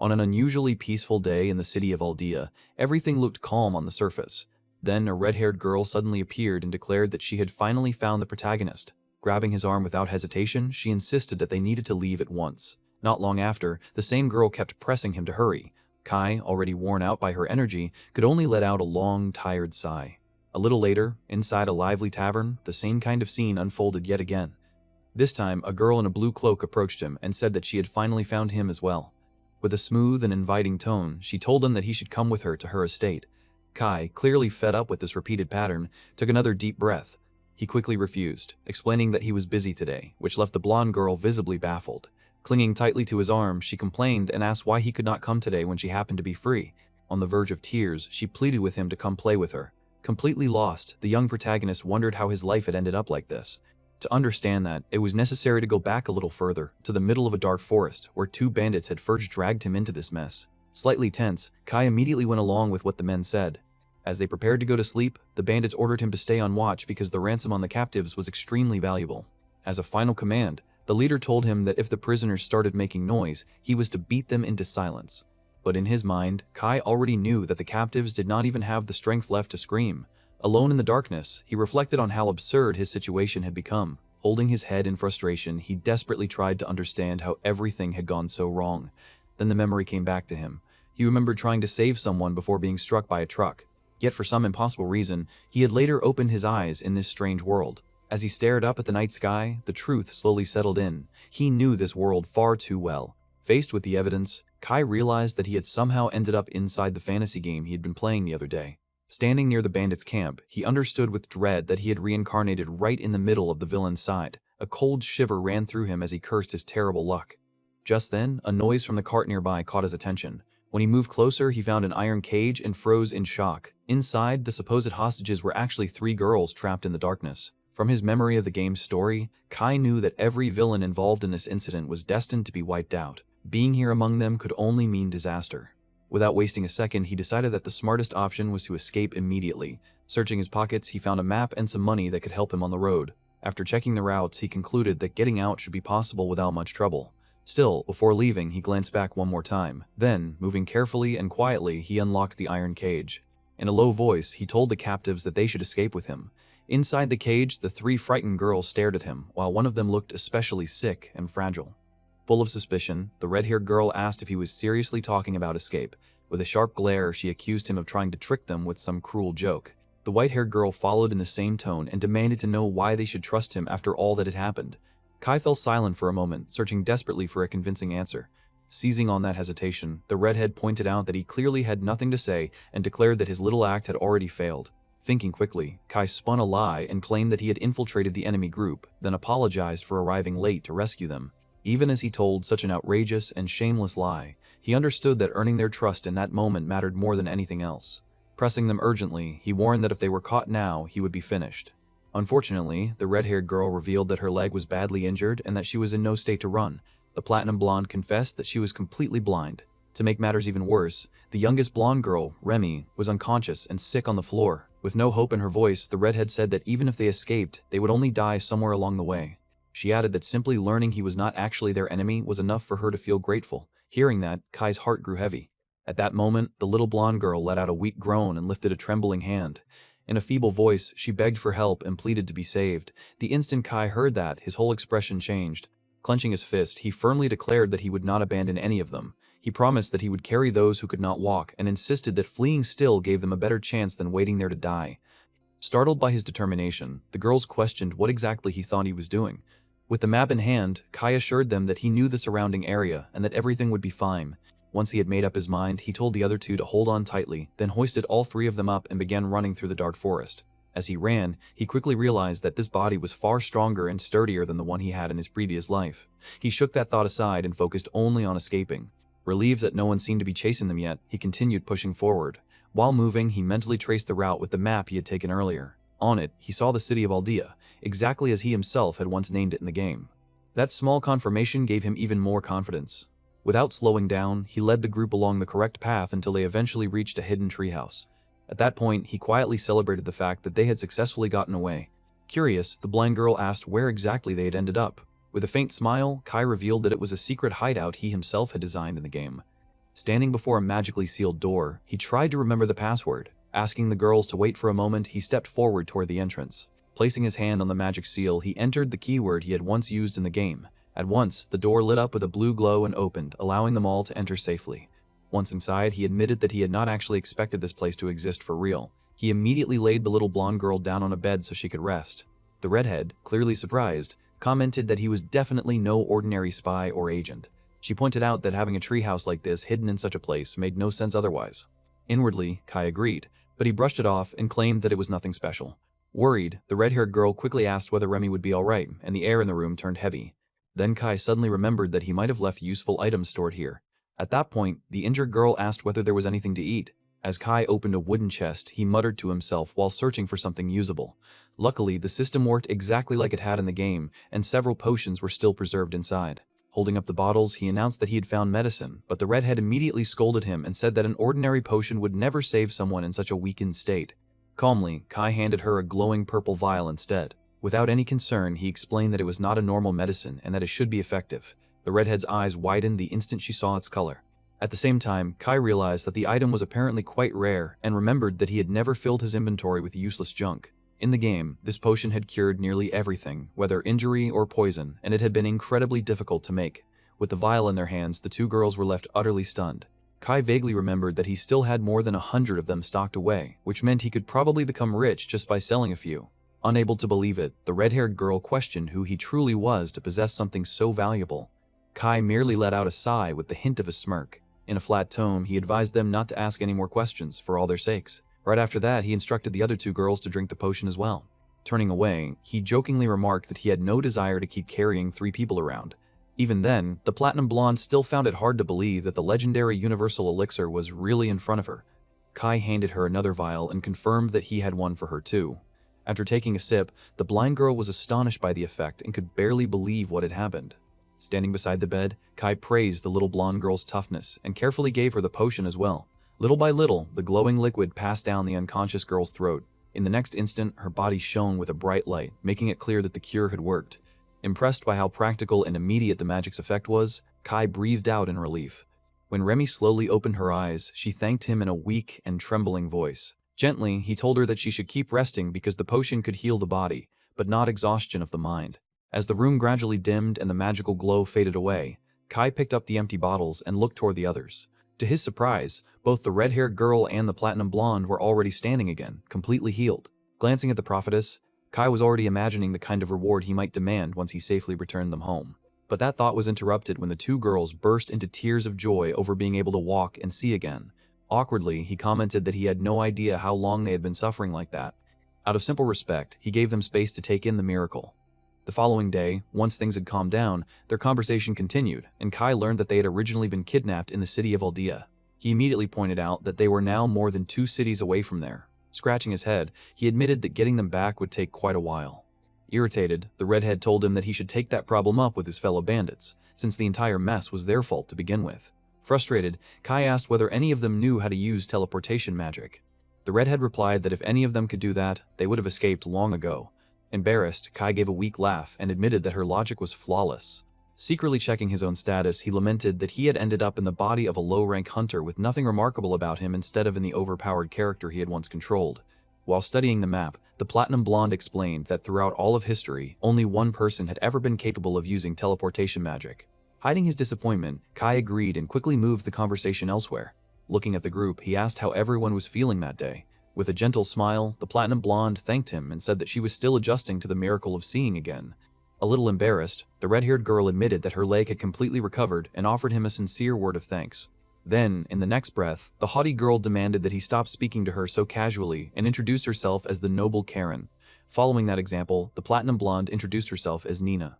On an unusually peaceful day in the city of Aldea, everything looked calm on the surface. Then a red-haired girl suddenly appeared and declared that she had finally found the protagonist. Grabbing his arm without hesitation, she insisted that they needed to leave at once. Not long after, the same girl kept pressing him to hurry. Kai, already worn out by her energy, could only let out a long, tired sigh. A little later, inside a lively tavern, the same kind of scene unfolded yet again. This time, a girl in a blue cloak approached him and said that she had finally found him as well. With a smooth and inviting tone, she told him that he should come with her to her estate. Kai, clearly fed up with this repeated pattern, took another deep breath. He quickly refused, explaining that he was busy today, which left the blonde girl visibly baffled. Clinging tightly to his arm, she complained and asked why he could not come today when she happened to be free. On the verge of tears, she pleaded with him to come play with her. Completely lost, the young protagonist wondered how his life had ended up like this. To understand that, it was necessary to go back a little further, to the middle of a dark forest, where two bandits had first dragged him into this mess. Slightly tense, Kai immediately went along with what the men said. As they prepared to go to sleep, the bandits ordered him to stay on watch because the ransom on the captives was extremely valuable. As a final command, the leader told him that if the prisoners started making noise, he was to beat them into silence. But in his mind, Kai already knew that the captives did not even have the strength left to scream. Alone in the darkness, he reflected on how absurd his situation had become. Holding his head in frustration, he desperately tried to understand how everything had gone so wrong. Then the memory came back to him. He remembered trying to save someone before being struck by a truck. Yet for some impossible reason, he had later opened his eyes in this strange world. As he stared up at the night sky, the truth slowly settled in. He knew this world far too well. Faced with the evidence, Kai realized that he had somehow ended up inside the fantasy game he had been playing the other day. Standing near the bandits' camp, he understood with dread that he had reincarnated right in the middle of the villain's side. A cold shiver ran through him as he cursed his terrible luck. Just then, a noise from the cart nearby caught his attention. When he moved closer, he found an iron cage and froze in shock. Inside, the supposed hostages were actually three girls trapped in the darkness. From his memory of the game's story, Kai knew that every villain involved in this incident was destined to be wiped out. Being here among them could only mean disaster. Without wasting a second, he decided that the smartest option was to escape immediately. Searching his pockets, he found a map and some money that could help him on the road. After checking the routes, he concluded that getting out should be possible without much trouble. Still, before leaving, he glanced back one more time. Then, moving carefully and quietly, he unlocked the iron cage. In a low voice, he told the captives that they should escape with him. Inside the cage, the three frightened girls stared at him, while one of them looked especially sick and fragile. Full of suspicion, the red-haired girl asked if he was seriously talking about escape. With a sharp glare, she accused him of trying to trick them with some cruel joke. The white-haired girl followed in the same tone and demanded to know why they should trust him after all that had happened. Kai fell silent for a moment, searching desperately for a convincing answer. Seizing on that hesitation, the redhead pointed out that he clearly had nothing to say and declared that his little act had already failed. Thinking quickly, Kai spun a lie and claimed that he had infiltrated the enemy group, then apologized for arriving late to rescue them. Even as he told such an outrageous and shameless lie, he understood that earning their trust in that moment mattered more than anything else. Pressing them urgently, he warned that if they were caught now, he would be finished. Unfortunately, the red-haired girl revealed that her leg was badly injured and that she was in no state to run. The platinum blonde confessed that she was completely blind. To make matters even worse, the youngest blonde girl, Remy, was unconscious and sick on the floor. With no hope in her voice, the redhead said that even if they escaped, they would only die somewhere along the way. She added that simply learning he was not actually their enemy was enough for her to feel grateful. Hearing that, Kai's heart grew heavy. At that moment, the little blonde girl let out a weak groan and lifted a trembling hand. In a feeble voice, she begged for help and pleaded to be saved. The instant Kai heard that, his whole expression changed. Clenching his fist, he firmly declared that he would not abandon any of them. He promised that he would carry those who could not walk and insisted that fleeing still gave them a better chance than waiting there to die. Startled by his determination, the girls questioned what exactly he thought he was doing. With the map in hand, Kai assured them that he knew the surrounding area and that everything would be fine. Once he had made up his mind, he told the other two to hold on tightly, then hoisted all three of them up and began running through the dark forest. As he ran, he quickly realized that this body was far stronger and sturdier than the one he had in his previous life. He shook that thought aside and focused only on escaping. Relieved that no one seemed to be chasing them yet, he continued pushing forward. While moving, he mentally traced the route with the map he had taken earlier. On it, he saw the city of Aldea, exactly as he himself had once named it in the game. That small confirmation gave him even more confidence. Without slowing down, he led the group along the correct path until they eventually reached a hidden treehouse. At that point, he quietly celebrated the fact that they had successfully gotten away. Curious, the blind girl asked where exactly they had ended up. With a faint smile, Kai revealed that it was a secret hideout he himself had designed in the game. Standing before a magically sealed door, he tried to remember the password. Asking the girls to wait for a moment, he stepped forward toward the entrance. Placing his hand on the magic seal, he entered the keyword he had once used in the game. At once, the door lit up with a blue glow and opened, allowing them all to enter safely. Once inside, he admitted that he had not actually expected this place to exist for real. He immediately laid the little blonde girl down on a bed so she could rest. The redhead, clearly surprised, commented that he was definitely no ordinary spy or agent. She pointed out that having a treehouse like this hidden in such a place made no sense otherwise. Inwardly, Kai agreed, but he brushed it off and claimed that it was nothing special. Worried, the red-haired girl quickly asked whether Remy would be alright, and the air in the room turned heavy. Then Kai suddenly remembered that he might have left useful items stored here. At that point, the injured girl asked whether there was anything to eat. As Kai opened a wooden chest, he muttered to himself while searching for something usable. Luckily, the system worked exactly like it had in the game, and several potions were still preserved inside. Holding up the bottles, he announced that he had found medicine, but the redhead immediately scolded him and said that an ordinary potion would never save someone in such a weakened state. Calmly, Kai handed her a glowing purple vial instead. Without any concern, he explained that it was not a normal medicine and that it should be effective. The redhead's eyes widened the instant she saw its color. At the same time, Kai realized that the item was apparently quite rare and remembered that he had never filled his inventory with useless junk. In the game, this potion had cured nearly everything, whether injury or poison, and it had been incredibly difficult to make. With the vial in their hands, the two girls were left utterly stunned. Kai vaguely remembered that he still had more than 100 of them stocked away, which meant he could probably become rich just by selling a few. Unable to believe it, the red-haired girl questioned who he truly was to possess something so valuable. Kai merely let out a sigh with the hint of a smirk. In a flat tone, he advised them not to ask any more questions, for all their sakes. Right after that, he instructed the other two girls to drink the potion as well. Turning away, he jokingly remarked that he had no desire to keep carrying 3 people around. Even then, the platinum blonde still found it hard to believe that the legendary universal elixir was really in front of her. Kai handed her another vial and confirmed that he had one for her too. After taking a sip, the blind girl was astonished by the effect and could barely believe what had happened. Standing beside the bed, Kai praised the little blonde girl's toughness and carefully gave her the potion as well. Little by little, the glowing liquid passed down the unconscious girl's throat. In the next instant, her body shone with a bright light, making it clear that the cure had worked. Impressed by how practical and immediate the magic's effect was, Kai breathed out in relief. When Remy slowly opened her eyes, she thanked him in a weak and trembling voice. Gently, he told her that she should keep resting because the potion could heal the body, but not exhaustion of the mind. As the room gradually dimmed and the magical glow faded away, Kai picked up the empty bottles and looked toward the others. To his surprise, both the red-haired girl and the platinum blonde were already standing again, completely healed. Glancing at the prophetess, Kai was already imagining the kind of reward he might demand once he safely returned them home. But that thought was interrupted when the two girls burst into tears of joy over being able to walk and see again. Awkwardly, he commented that he had no idea how long they had been suffering like that. Out of simple respect, he gave them space to take in the miracle. The following day, once things had calmed down, their conversation continued, and Kai learned that they had originally been kidnapped in the city of Aldea. He immediately pointed out that they were now more than 2 cities away from there. Scratching his head, he admitted that getting them back would take quite a while. Irritated, the redhead told him that he should take that problem up with his fellow bandits, since the entire mess was their fault to begin with. Frustrated, Kai asked whether any of them knew how to use teleportation magic. The redhead replied that if any of them could do that, they would have escaped long ago. Embarrassed, Kai gave a weak laugh and admitted that her logic was flawless. Secretly checking his own status, he lamented that he had ended up in the body of a low-rank hunter with nothing remarkable about him instead of in the overpowered character he had once controlled. While studying the map, the platinum blonde explained that throughout all of history, only one person had ever been capable of using teleportation magic. Hiding his disappointment, Kai agreed and quickly moved the conversation elsewhere. Looking at the group, he asked how everyone was feeling that day. With a gentle smile, the platinum blonde thanked him and said that she was still adjusting to the miracle of seeing again. A little embarrassed, the red-haired girl admitted that her leg had completely recovered and offered him a sincere word of thanks. Then, in the next breath, the haughty girl demanded that he stop speaking to her so casually and introduced herself as the noble Karen. Following that example, the platinum blonde introduced herself as Nina.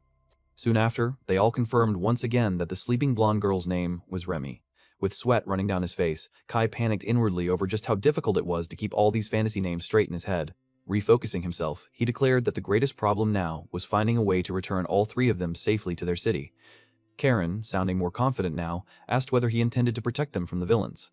Soon after, they all confirmed once again that the sleeping blonde girl's name was Remy. With sweat running down his face, Kai panicked inwardly over just how difficult it was to keep all these fantasy names straight in his head. Refocusing himself, he declared that the greatest problem now was finding a way to return all 3 of them safely to their city. Karen, sounding more confident now, asked whether he intended to protect them from the villains.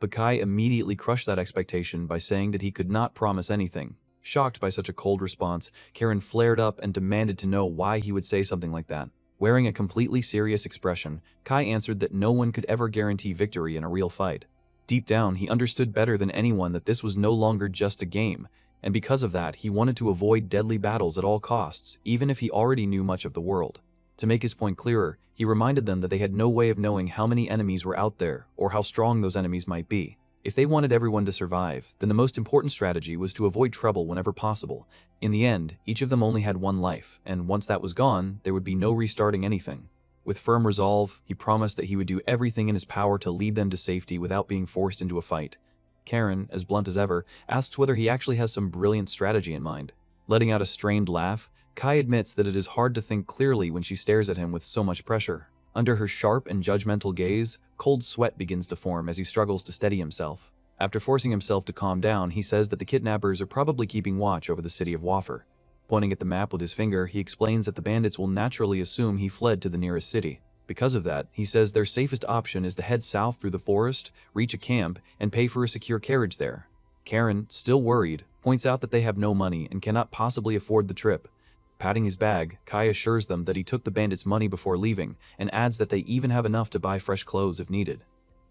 But Kai immediately crushed that expectation by saying that he could not promise anything. Shocked by such a cold response, Karen flared up and demanded to know why he would say something like that. Wearing a completely serious expression, Kai answered that no one could ever guarantee victory in a real fight. Deep down, he understood better than anyone that this was no longer just a game, and because of that, he wanted to avoid deadly battles at all costs, even if he already knew much of the world. To make his point clearer, he reminded them that they had no way of knowing how many enemies were out there, or how strong those enemies might be. If they wanted everyone to survive, then the most important strategy was to avoid trouble whenever possible. In the end, each of them only had one life, and once that was gone, there would be no restarting anything. With firm resolve, he promised that he would do everything in his power to lead them to safety without being forced into a fight. Karen, as blunt as ever, asks whether he actually has some brilliant strategy in mind. Letting out a strained laugh, Kai admits that it is hard to think clearly when she stares at him with so much pressure. Under her sharp and judgmental gaze, cold sweat begins to form as he struggles to steady himself. After forcing himself to calm down, he says that the kidnappers are probably keeping watch over the city of Wafer. Pointing at the map with his finger, he explains that the bandits will naturally assume he fled to the nearest city. Because of that, he says their safest option is to head south through the forest, reach a camp, and pay for a secure carriage there. Karen, still worried, points out that they have no money and cannot possibly afford the trip. Patting his bag, Kai assures them that he took the bandits' money before leaving, and adds that they even have enough to buy fresh clothes if needed.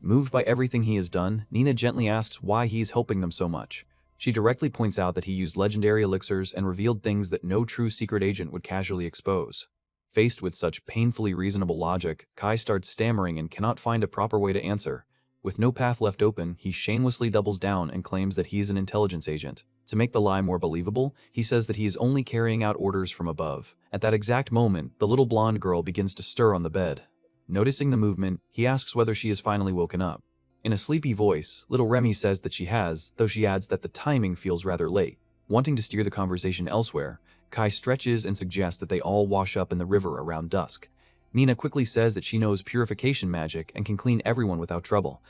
Moved by everything he has done, Nina gently asks why he is helping them so much. She directly points out that he used legendary elixirs and revealed things that no true secret agent would casually expose. Faced with such painfully reasonable logic, Kai starts stammering and cannot find a proper way to answer. With no path left open, he shamelessly doubles down and claims that he is an intelligence agent. To make the lie more believable, he says that he is only carrying out orders from above. At that exact moment, the little blonde girl begins to stir on the bed. Noticing the movement, he asks whether she has finally woken up. In a sleepy voice, little Remy says that she has, though she adds that the timing feels rather late. Wanting to steer the conversation elsewhere, Kai stretches and suggests that they all wash up in the river around dusk. Nina quickly says that she knows purification magic and can clean everyone without trouble.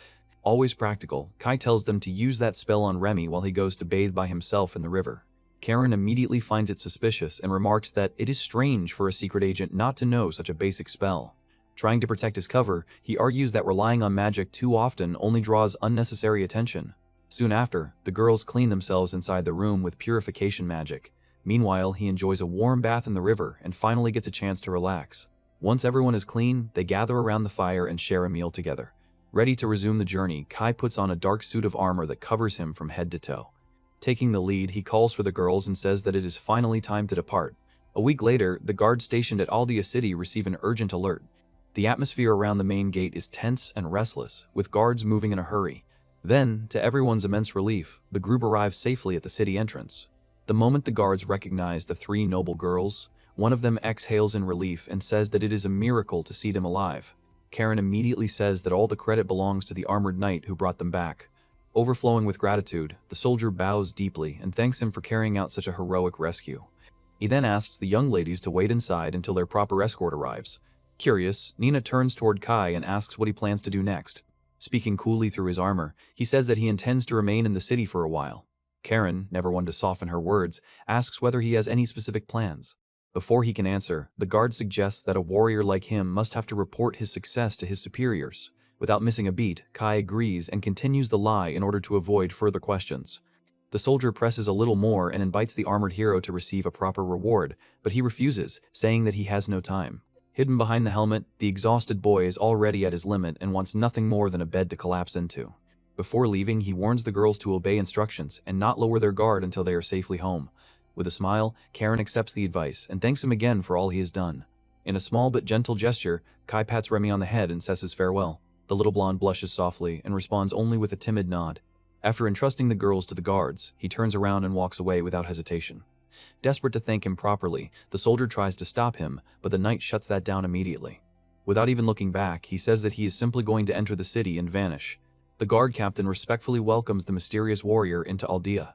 Always practical, Kai tells them to use that spell on Remy while he goes to bathe by himself in the river. Karen immediately finds it suspicious and remarks that it is strange for a secret agent not to know such a basic spell. Trying to protect his cover, he argues that relying on magic too often only draws unnecessary attention. Soon after, the girls clean themselves inside the room with purification magic. Meanwhile, he enjoys a warm bath in the river and finally gets a chance to relax. Once everyone is clean, they gather around the fire and share a meal together. Ready to resume the journey, Kai puts on a dark suit of armor that covers him from head to toe. Taking the lead, he calls for the girls and says that it is finally time to depart. A week later, the guards stationed at Aldea City receive an urgent alert. The atmosphere around the main gate is tense and restless, with guards moving in a hurry. Then, to everyone's immense relief, the group arrives safely at the city entrance. The moment the guards recognize the three noble girls, one of them exhales in relief and says that it is a miracle to see them alive. Karen immediately says that all the credit belongs to the armored knight who brought them back. Overflowing with gratitude, the soldier bows deeply and thanks him for carrying out such a heroic rescue. He then asks the young ladies to wait inside until their proper escort arrives. Curious, Nina turns toward Kai and asks what he plans to do next. Speaking coolly through his armor, he says that he intends to remain in the city for a while. Karen, never one to soften her words, asks whether he has any specific plans. Before he can answer, the guard suggests that a warrior like him must have to report his success to his superiors. Without missing a beat, Kai agrees and continues the lie in order to avoid further questions. The soldier presses a little more and invites the armored hero to receive a proper reward, but he refuses, saying that he has no time. Hidden behind the helmet, the exhausted boy is already at his limit and wants nothing more than a bed to collapse into. Before leaving, he warns the girls to obey instructions and not lower their guard until they are safely home. With a smile, Karen accepts the advice and thanks him again for all he has done. In a small but gentle gesture, Kai pats Remy on the head and says his farewell. The little blonde blushes softly and responds only with a timid nod. After entrusting the girls to the guards, he turns around and walks away without hesitation. Desperate to thank him properly, the soldier tries to stop him, but the knight shuts that down immediately. Without even looking back, he says that he is simply going to enter the city and vanish. The guard captain respectfully welcomes the mysterious warrior into Aldea.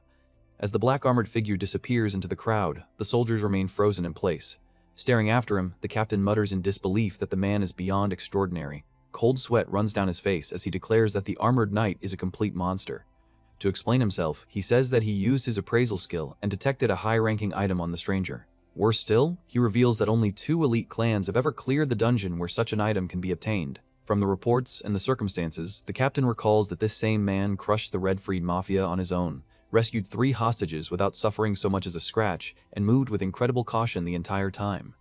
As the black-armored figure disappears into the crowd, the soldiers remain frozen in place. Staring after him, the captain mutters in disbelief that the man is beyond extraordinary. Cold sweat runs down his face as he declares that the armored knight is a complete monster. To explain himself, he says that he used his appraisal skill and detected a high-ranking item on the stranger. Worse still, he reveals that only 2 elite clans have ever cleared the dungeon where such an item can be obtained. From the reports and the circumstances, the captain recalls that this same man crushed the Red-Freed Mafia on his own, rescued 3 hostages without suffering so much as a scratch, and moved with incredible caution the entire time.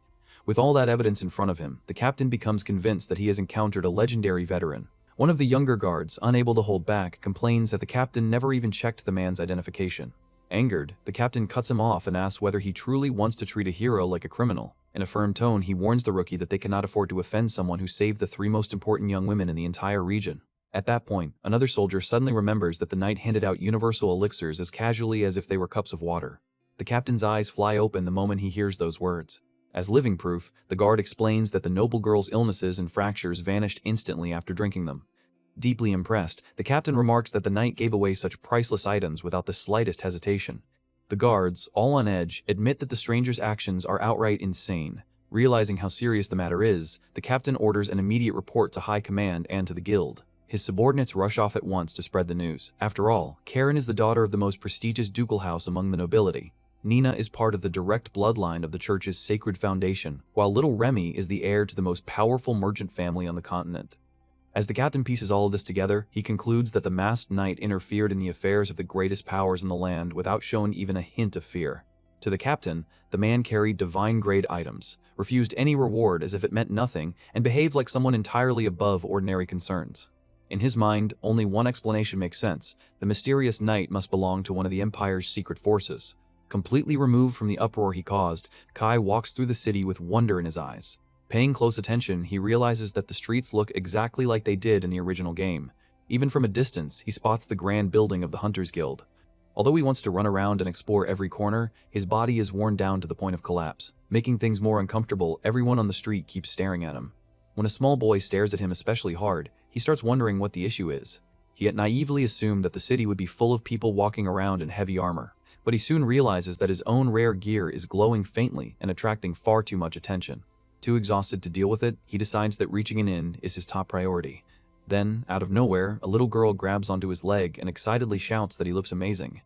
With all that evidence in front of him, the captain becomes convinced that he has encountered a legendary veteran. One of the younger guards, unable to hold back, complains that the captain never even checked the man's identification. Angered, the captain cuts him off and asks whether he truly wants to treat a hero like a criminal. In a firm tone, he warns the rookie that they cannot afford to offend someone who saved the 3 most important young women in the entire region. At that point, another soldier suddenly remembers that the knight handed out universal elixirs as casually as if they were cups of water. The captain's eyes fly open the moment he hears those words. As living proof, the guard explains that the noble girl's illnesses and fractures vanished instantly after drinking them. Deeply impressed, the captain remarks that the knight gave away such priceless items without the slightest hesitation. The guards, all on edge, admit that the stranger's actions are outright insane. Realizing how serious the matter is, the captain orders an immediate report to high command and to the guild. His subordinates rush off at once to spread the news. After all, Karen is the daughter of the most prestigious ducal house among the nobility. Nina is part of the direct bloodline of the church's sacred foundation, while little Remy is the heir to the most powerful merchant family on the continent. As the captain pieces all of this together, he concludes that the masked knight interfered in the affairs of the greatest powers in the land without showing even a hint of fear. To the captain, the man carried divine-grade items, refused any reward as if it meant nothing, and behaved like someone entirely above ordinary concerns. In his mind, only one explanation makes sense: the mysterious knight must belong to one of the Empire's secret forces. Completely removed from the uproar he caused, Kai walks through the city with wonder in his eyes. Paying close attention, he realizes that the streets look exactly like they did in the original game. Even from a distance, he spots the grand building of the Hunters Guild. Although he wants to run around and explore every corner, his body is worn down to the point of collapse. Making things more uncomfortable, everyone on the street keeps staring at him. When a small boy stares at him especially hard, he starts wondering what the issue is. He had naively assumed that the city would be full of people walking around in heavy armor, but he soon realizes that his own rare gear is glowing faintly and attracting far too much attention. Too exhausted to deal with it, he decides that reaching an inn is his top priority. Then, out of nowhere, a little girl grabs onto his leg and excitedly shouts that he looks amazing.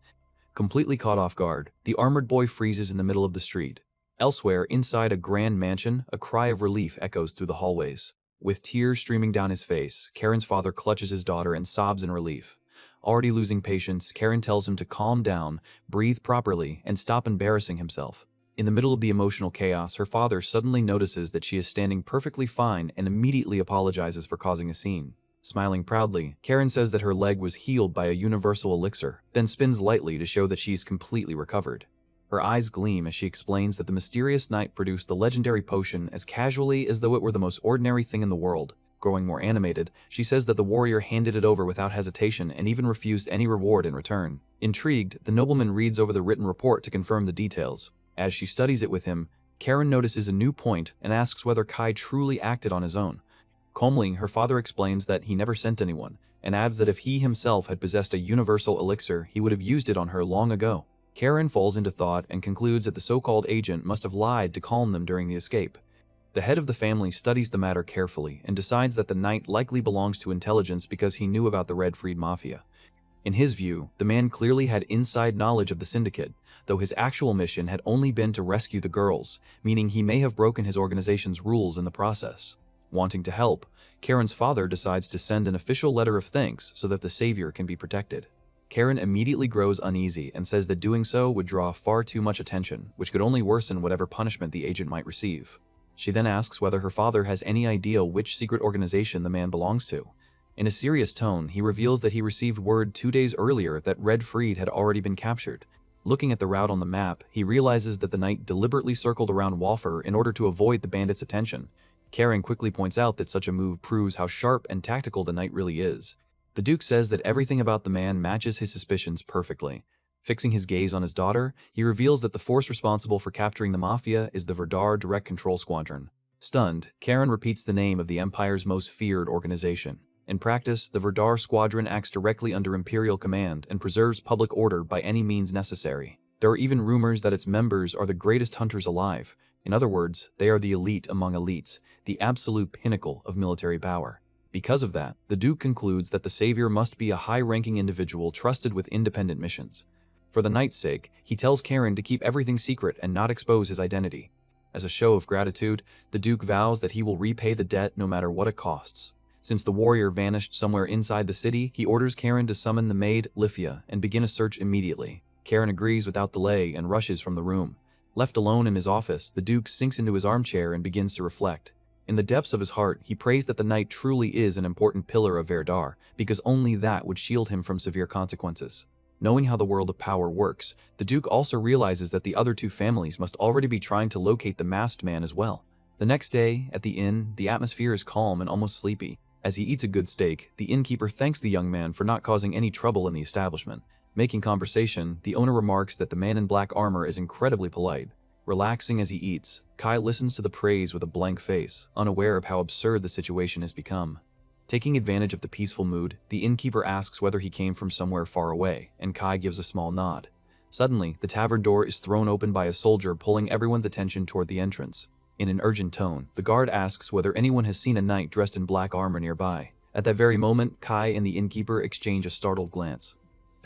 Completely caught off guard, the armored boy freezes in the middle of the street. Elsewhere, inside a grand mansion, a cry of relief echoes through the hallways. With tears streaming down his face, Karen's father clutches his daughter and sobs in relief. Already losing patience, Karen tells him to calm down, breathe properly, and stop embarrassing himself. In the middle of the emotional chaos, her father suddenly notices that she is standing perfectly fine and immediately apologizes for causing a scene. Smiling proudly, Karen says that her leg was healed by a universal elixir, then spins lightly to show that she's completely recovered. Her eyes gleam as she explains that the mysterious knight produced the legendary potion as casually as though it were the most ordinary thing in the world. Growing more animated, she says that the warrior handed it over without hesitation and even refused any reward in return. Intrigued, the nobleman reads over the written report to confirm the details. As she studies it with him, Karen notices a new point and asks whether Kai truly acted on his own. Calmly, her father explains that he never sent anyone, and adds that if he himself had possessed a universal elixir, he would have used it on her long ago. Karen falls into thought and concludes that the so-called agent must have lied to calm them during the escape. The head of the family studies the matter carefully and decides that the knight likely belongs to intelligence because he knew about the Red Freed Mafia. In his view, the man clearly had inside knowledge of the syndicate, though his actual mission had only been to rescue the girls, meaning he may have broken his organization's rules in the process. Wanting to help, Karen's father decides to send an official letter of thanks so that the savior can be protected. Karen immediately grows uneasy and says that doing so would draw far too much attention, which could only worsen whatever punishment the agent might receive. She then asks whether her father has any idea which secret organization the man belongs to. In a serious tone, he reveals that he received word 2 days earlier that Red Freed had already been captured. Looking at the route on the map, he realizes that the knight deliberately circled around Walfer in order to avoid the bandits' attention. Karen quickly points out that such a move proves how sharp and tactical the knight really is. The Duke says that everything about the man matches his suspicions perfectly. Fixing his gaze on his daughter, he reveals that the force responsible for capturing the Mafia is the Verdar Direct Control Squadron. Stunned, Karen repeats the name of the Empire's most feared organization. In practice, the Verdar Squadron acts directly under Imperial command and preserves public order by any means necessary. There are even rumors that its members are the greatest hunters alive. In other words, they are the elite among elites, the absolute pinnacle of military power. Because of that, the Duke concludes that the savior must be a high-ranking individual trusted with independent missions. For the knight's sake, he tells Karen to keep everything secret and not expose his identity. As a show of gratitude, the Duke vows that he will repay the debt no matter what it costs. Since the warrior vanished somewhere inside the city, he orders Karen to summon the maid, Lifia, and begin a search immediately. Karen agrees without delay and rushes from the room. Left alone in his office, the Duke sinks into his armchair and begins to reflect. In the depths of his heart, he prays that the knight truly is an important pillar of Verdar, because only that would shield him from severe consequences. Knowing how the world of power works, the Duke also realizes that the other two families must already be trying to locate the masked man as well. The next day, at the inn, the atmosphere is calm and almost sleepy. As he eats a good steak, the innkeeper thanks the young man for not causing any trouble in the establishment. Making conversation, the owner remarks that the man in black armor is incredibly polite. Relaxing as he eats, Kai listens to the praise with a blank face, unaware of how absurd the situation has become. Taking advantage of the peaceful mood, the innkeeper asks whether he came from somewhere far away, and Kai gives a small nod. Suddenly, the tavern door is thrown open by a soldier, pulling everyone's attention toward the entrance. In an urgent tone, the guard asks whether anyone has seen a knight dressed in black armor nearby. At that very moment, Kai and the innkeeper exchange a startled glance.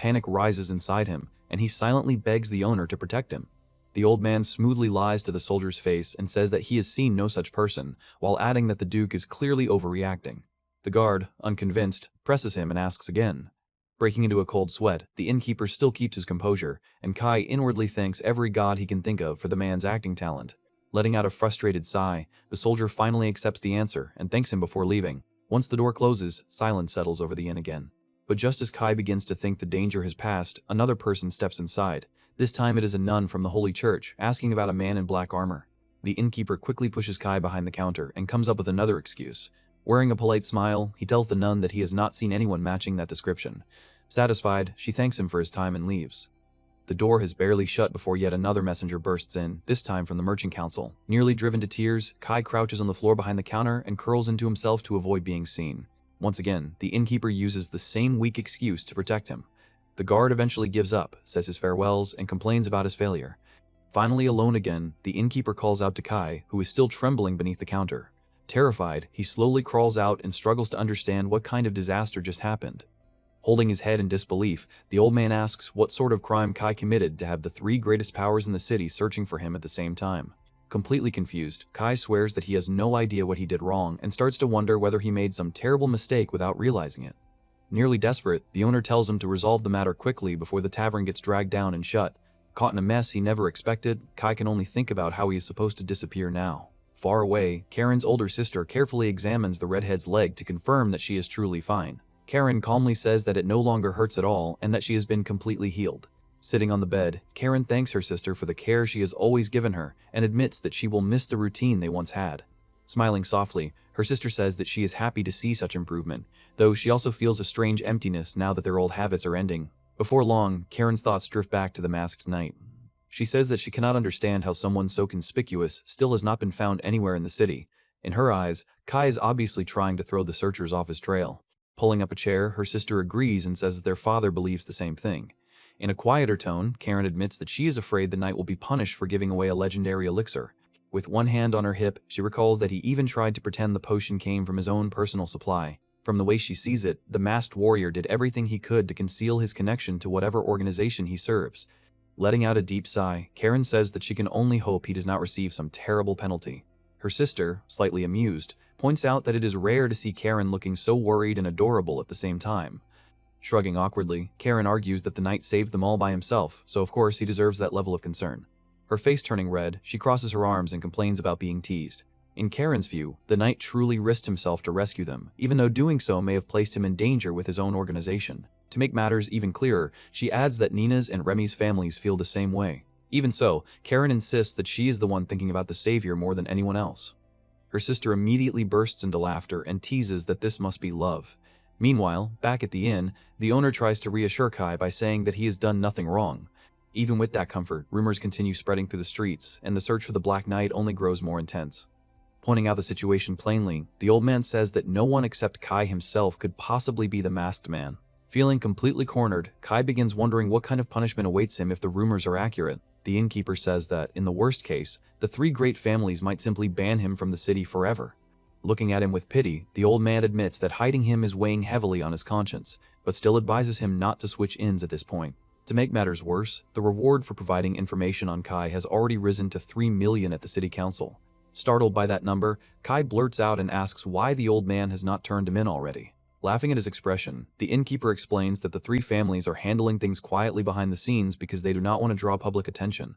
Panic rises inside him, and he silently begs the owner to protect him. The old man smoothly lies to the soldier's face and says that he has seen no such person, while adding that the Duke is clearly overreacting. The guard, unconvinced, presses him and asks again. Breaking into a cold sweat, the innkeeper still keeps his composure, and Kai inwardly thanks every god he can think of for the man's acting talent. Letting out a frustrated sigh, the soldier finally accepts the answer and thanks him before leaving. Once the door closes, silence settles over the inn again. But just as Kai begins to think the danger has passed, another person steps inside. This time it is a nun from the Holy Church, asking about a man in black armor. The innkeeper quickly pushes Kai behind the counter and comes up with another excuse. Wearing a polite smile, he tells the nun that he has not seen anyone matching that description. Satisfied, she thanks him for his time and leaves. The door has barely shut before yet another messenger bursts in, this time from the Merchant Council. Nearly driven to tears, Kai crouches on the floor behind the counter and curls into himself to avoid being seen. Once again, the innkeeper uses the same weak excuse to protect him. The guard eventually gives up, says his farewells, and complains about his failure. Finally alone again, the innkeeper calls out to Kai, who is still trembling beneath the counter. Terrified, he slowly crawls out and struggles to understand what kind of disaster just happened. Holding his head in disbelief, the old man asks what sort of crime Kai committed to have the three greatest powers in the city searching for him at the same time. Completely confused, Kai swears that he has no idea what he did wrong and starts to wonder whether he made some terrible mistake without realizing it. Nearly desperate, the owner tells him to resolve the matter quickly before the tavern gets dragged down and shut. Caught in a mess he never expected, Kai can only think about how he is supposed to disappear now. Far away, Karen's older sister carefully examines the redhead's leg to confirm that she is truly fine. Karen calmly says that it no longer hurts at all and that she has been completely healed. Sitting on the bed, Karen thanks her sister for the care she has always given her and admits that she will miss the routine they once had. Smiling softly, her sister says that she is happy to see such improvement, though she also feels a strange emptiness now that their old habits are ending. Before long, Karen's thoughts drift back to the masked knight. She says that she cannot understand how someone so conspicuous still has not been found anywhere in the city. In her eyes, Kai is obviously trying to throw the searchers off his trail. Pulling up a chair, her sister agrees and says that their father believes the same thing. In a quieter tone, Karen admits that she is afraid the knight will be punished for giving away a legendary elixir. With one hand on her hip, she recalls that he even tried to pretend the potion came from his own personal supply. From the way she sees it, the masked warrior did everything he could to conceal his connection to whatever organization he serves. Letting out a deep sigh, Karen says that she can only hope he does not receive some terrible penalty. Her sister, slightly amused, points out that it is rare to see Karen looking so worried and adorable at the same time. Shrugging awkwardly, Karen argues that the knight saved them all by himself, so of course he deserves that level of concern. Her face turning red, she crosses her arms and complains about being teased. In Karen's view, the knight truly risked himself to rescue them, even though doing so may have placed him in danger with his own organization. To make matters even clearer, she adds that Nina's and Remy's families feel the same way. Even so, Karen insists that she is the one thinking about the savior more than anyone else. Her sister immediately bursts into laughter and teases that this must be love. Meanwhile, back at the inn, the owner tries to reassure Kai by saying that he has done nothing wrong. Even with that comfort, rumors continue spreading through the streets, and the search for the Black Knight only grows more intense. Pointing out the situation plainly, the old man says that no one except Kai himself could possibly be the masked man. Feeling completely cornered, Kai begins wondering what kind of punishment awaits him if the rumors are accurate. The innkeeper says that, in the worst case, the three great families might simply ban him from the city forever. Looking at him with pity, the old man admits that hiding him is weighing heavily on his conscience, but still advises him not to switch ends at this point. To make matters worse, the reward for providing information on Kai has already risen to 3 million at the city council. Startled by that number, Kai blurts out and asks why the old man has not turned him in already. Laughing at his expression, the innkeeper explains that the three families are handling things quietly behind the scenes because they do not want to draw public attention.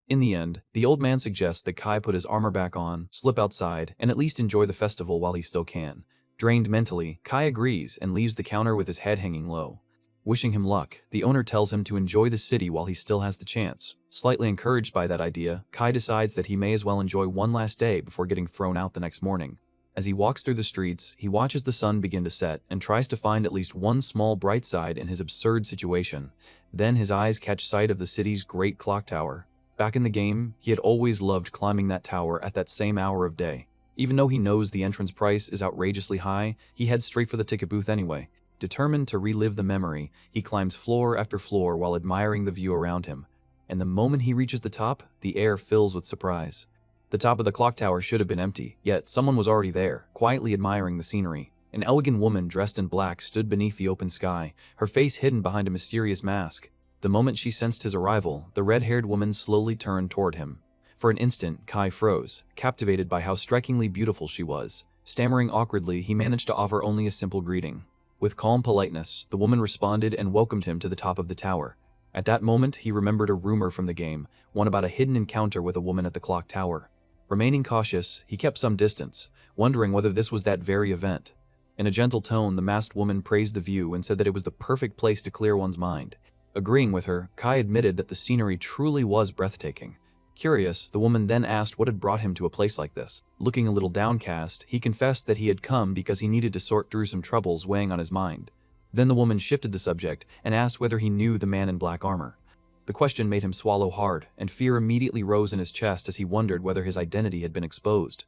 In the end, the old man suggests that Kai put his armor back on, slip outside, and at least enjoy the festival while he still can. Drained mentally, Kai agrees and leaves the counter with his head hanging low. Wishing him luck, the owner tells him to enjoy the city while he still has the chance. Slightly encouraged by that idea, Kai decides that he may as well enjoy one last day before getting thrown out the next morning. As he walks through the streets, he watches the sun begin to set and tries to find at least one small bright side in his absurd situation. Then his eyes catch sight of the city's great clock tower. Back in the game, he had always loved climbing that tower at that same hour of day. Even though he knows the entrance price is outrageously high, he heads straight for the ticket booth anyway. Determined to relive the memory, he climbs floor after floor while admiring the view around him. And the moment he reaches the top, the air fills with surprise. The top of the clock tower should have been empty, yet someone was already there, quietly admiring the scenery. An elegant woman dressed in black stood beneath the open sky, her face hidden behind a mysterious mask. The moment she sensed his arrival, the red-haired woman slowly turned toward him. For an instant, Kai froze, captivated by how strikingly beautiful she was. Stammering awkwardly, he managed to offer only a simple greeting. With calm politeness, the woman responded and welcomed him to the top of the tower. At that moment, he remembered a rumor from the game, one about a hidden encounter with a woman at the clock tower. Remaining cautious, he kept some distance, wondering whether this was that very event. In a gentle tone, the masked woman praised the view and said that it was the perfect place to clear one's mind. Agreeing with her, Kai admitted that the scenery truly was breathtaking. Curious, the woman then asked what had brought him to a place like this. Looking a little downcast, he confessed that he had come because he needed to sort through some troubles weighing on his mind. Then the woman shifted the subject and asked whether he knew the man in black armor. The question made him swallow hard, and fear immediately rose in his chest as he wondered whether his identity had been exposed.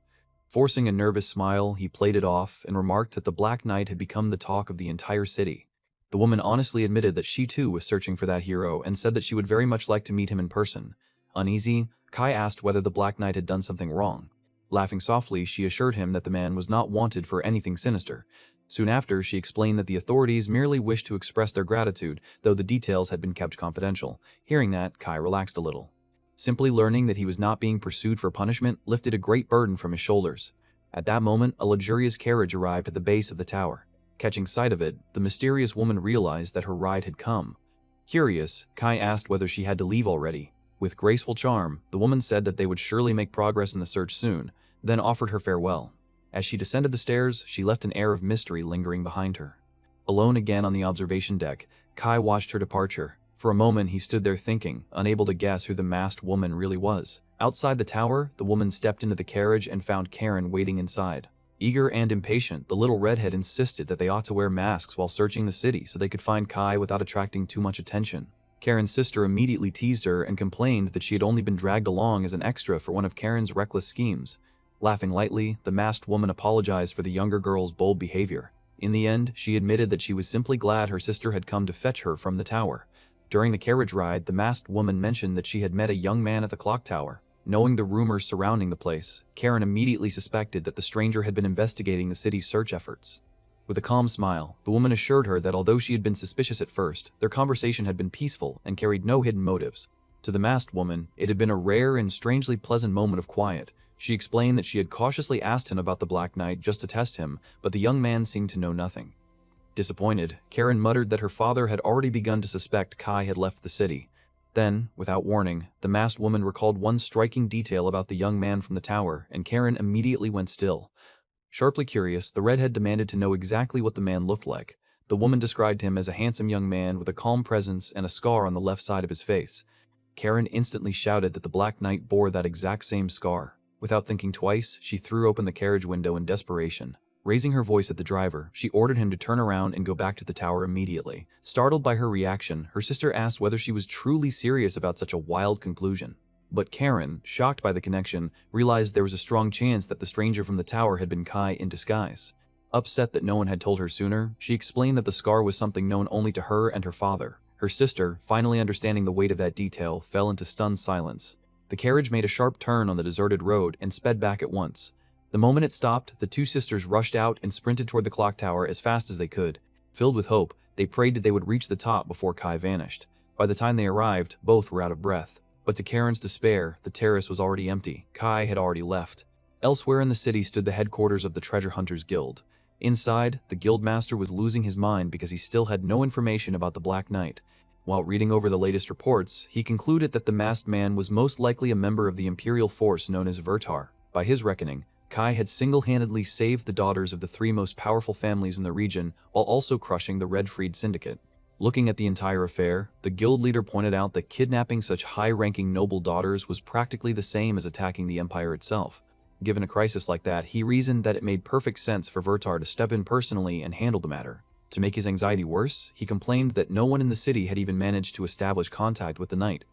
Forcing a nervous smile, he played it off and remarked that the Black Knight had become the talk of the entire city. The woman honestly admitted that she too was searching for that hero and said that she would very much like to meet him in person. Uneasy, Kai asked whether the Black Knight had done something wrong. Laughing softly, she assured him that the man was not wanted for anything sinister. Soon after, she explained that the authorities merely wished to express their gratitude, though the details had been kept confidential. Hearing that, Kai relaxed a little. Simply learning that he was not being pursued for punishment lifted a great burden from his shoulders. At that moment, a luxurious carriage arrived at the base of the tower. Catching sight of it, the mysterious woman realized that her ride had come. Curious, Kai asked whether she had to leave already. With graceful charm, the woman said that they would surely make progress in the search soon, then offered her farewell. As she descended the stairs, she left an air of mystery lingering behind her. Alone again on the observation deck, Kai watched her departure. For a moment he stood there thinking, unable to guess who the masked woman really was. Outside the tower, the woman stepped into the carriage and found Karen waiting inside. Eager and impatient, the little redhead insisted that they ought to wear masks while searching the city so they could find Kai without attracting too much attention. Karen's sister immediately teased her and complained that she had only been dragged along as an extra for one of Karen's reckless schemes. Laughing lightly, the masked woman apologized for the younger girl's bold behavior. In the end, she admitted that she was simply glad her sister had come to fetch her from the tower. During the carriage ride, the masked woman mentioned that she had met a young man at the clock tower. Knowing the rumors surrounding the place, Karen immediately suspected that the stranger had been investigating the city's search efforts. With a calm smile, the woman assured her that although she had been suspicious at first, their conversation had been peaceful and carried no hidden motives. To the masked woman, it had been a rare and strangely pleasant moment of quiet. She explained that she had cautiously asked him about the Black Knight just to test him, but the young man seemed to know nothing. Disappointed, Karen muttered that her father had already begun to suspect Kai had left the city. Then, without warning, the masked woman recalled one striking detail about the young man from the tower, and Karen immediately went still. Sharply curious, the redhead demanded to know exactly what the man looked like. The woman described him as a handsome young man with a calm presence and a scar on the left side of his face. Karen instantly shouted that the Black Knight bore that exact same scar. Without thinking twice, she threw open the carriage window in desperation. Raising her voice at the driver, she ordered him to turn around and go back to the tower immediately. Startled by her reaction, her sister asked whether she was truly serious about such a wild conclusion. But Karen, shocked by the connection, realized there was a strong chance that the stranger from the tower had been Kai in disguise. Upset that no one had told her sooner, she explained that the scar was something known only to her and her father. Her sister, finally understanding the weight of that detail, fell into stunned silence. The carriage made a sharp turn on the deserted road and sped back at once. The moment it stopped, the two sisters rushed out and sprinted toward the clock tower as fast as they could. Filled with hope, they prayed that they would reach the top before Kai vanished. By the time they arrived, both were out of breath. But to Karen's despair, the terrace was already empty. Kai had already left. Elsewhere in the city stood the headquarters of the Treasure Hunters Guild. Inside, the guildmaster was losing his mind because he still had no information about the Black Knight. While reading over the latest reports, he concluded that the masked man was most likely a member of the imperial force known as Vertar. By his reckoning, Kai had single-handedly saved the daughters of the three most powerful families in the region while also crushing the Red Freed Syndicate. Looking at the entire affair, the guild leader pointed out that kidnapping such high-ranking noble daughters was practically the same as attacking the empire itself. Given a crisis like that, he reasoned that it made perfect sense for Vertar to step in personally and handle the matter. To make his anxiety worse, he complained that no one in the city had even managed to establish contact with the knight.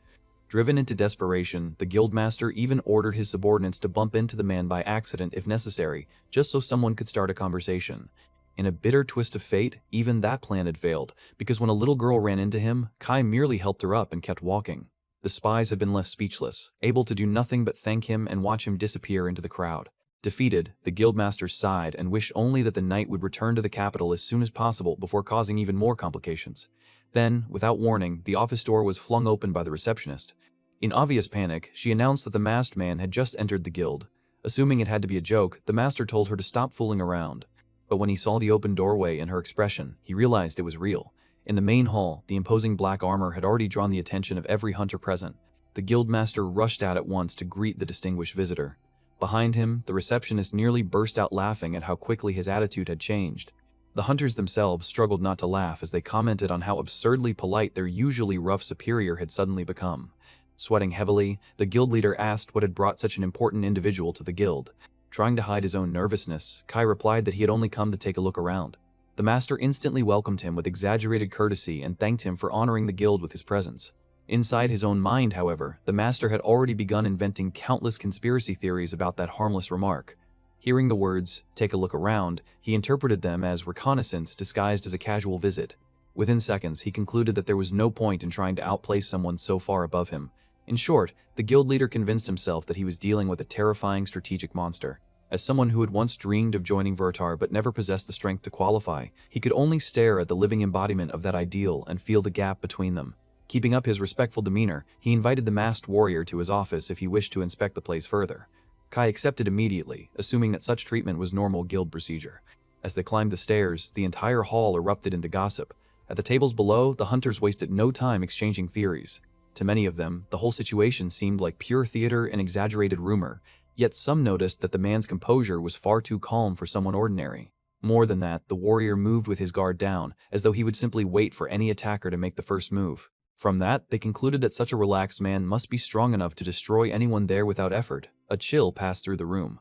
Driven into desperation, the guildmaster even ordered his subordinates to bump into the man by accident if necessary, just so someone could start a conversation. In a bitter twist of fate, even that plan had failed, because when a little girl ran into him, Kai merely helped her up and kept walking. The spies had been left speechless, able to do nothing but thank him and watch him disappear into the crowd. Defeated, the guildmaster sighed and wished only that the knight would return to the capital as soon as possible before causing even more complications. Then, without warning, the office door was flung open by the receptionist. In obvious panic, she announced that the masked man had just entered the guild. Assuming it had to be a joke, the master told her to stop fooling around. But when he saw the open doorway and her expression, he realized it was real. In the main hall, the imposing black armor had already drawn the attention of every hunter present. The guildmaster rushed out at once to greet the distinguished visitor. Behind him, the receptionist nearly burst out laughing at how quickly his attitude had changed. The hunters themselves struggled not to laugh as they commented on how absurdly polite their usually rough superior had suddenly become. Sweating heavily, the guild leader asked what had brought such an important individual to the guild. Trying to hide his own nervousness, Kai replied that he had only come to take a look around. The master instantly welcomed him with exaggerated courtesy and thanked him for honoring the guild with his presence. Inside his own mind, however, the master had already begun inventing countless conspiracy theories about that harmless remark. Hearing the words, "take a look around," he interpreted them as reconnaissance disguised as a casual visit. Within seconds, he concluded that there was no point in trying to outplace someone so far above him. In short, the guild leader convinced himself that he was dealing with a terrifying strategic monster. As someone who had once dreamed of joining Vertar but never possessed the strength to qualify, he could only stare at the living embodiment of that ideal and feel the gap between them. Keeping up his respectful demeanor, he invited the masked warrior to his office if he wished to inspect the place further. Kai accepted immediately, assuming that such treatment was normal guild procedure. As they climbed the stairs, the entire hall erupted into gossip. At the tables below, the hunters wasted no time exchanging theories. To many of them, the whole situation seemed like pure theater and exaggerated rumor, yet some noticed that the man's composure was far too calm for someone ordinary. More than that, the warrior moved with his guard down, as though he would simply wait for any attacker to make the first move. From that, they concluded that such a relaxed man must be strong enough to destroy anyone there without effort. A chill passed through the room.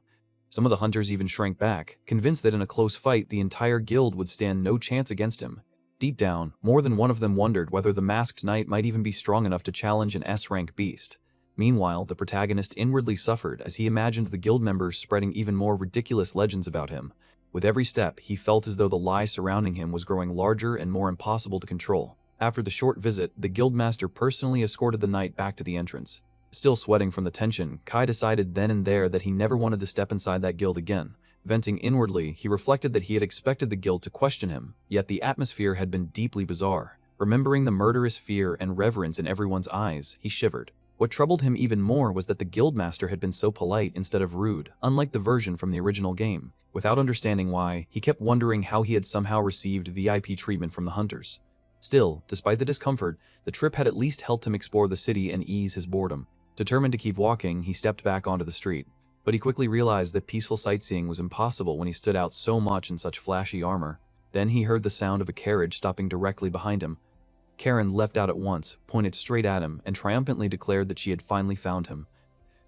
Some of the hunters even shrank back, convinced that in a close fight the entire guild would stand no chance against him. Deep down, more than one of them wondered whether the masked knight might even be strong enough to challenge an S-rank beast. Meanwhile, the protagonist inwardly suffered as he imagined the guild members spreading even more ridiculous legends about him. With every step, he felt as though the lie surrounding him was growing larger and more impossible to control. After the short visit, the guildmaster personally escorted the knight back to the entrance. Still sweating from the tension, Kai decided then and there that he never wanted to step inside that guild again. Venting inwardly, he reflected that he had expected the guild to question him, yet the atmosphere had been deeply bizarre. Remembering the murderous fear and reverence in everyone's eyes, he shivered. What troubled him even more was that the guildmaster had been so polite instead of rude, unlike the version from the original game. Without understanding why, he kept wondering how he had somehow received VIP treatment from the hunters. Still, despite the discomfort, the trip had at least helped him explore the city and ease his boredom. Determined to keep walking, he stepped back onto the street. But he quickly realized that peaceful sightseeing was impossible when he stood out so much in such flashy armor. Then he heard the sound of a carriage stopping directly behind him. Karen leapt out at once, pointed straight at him, and triumphantly declared that she had finally found him.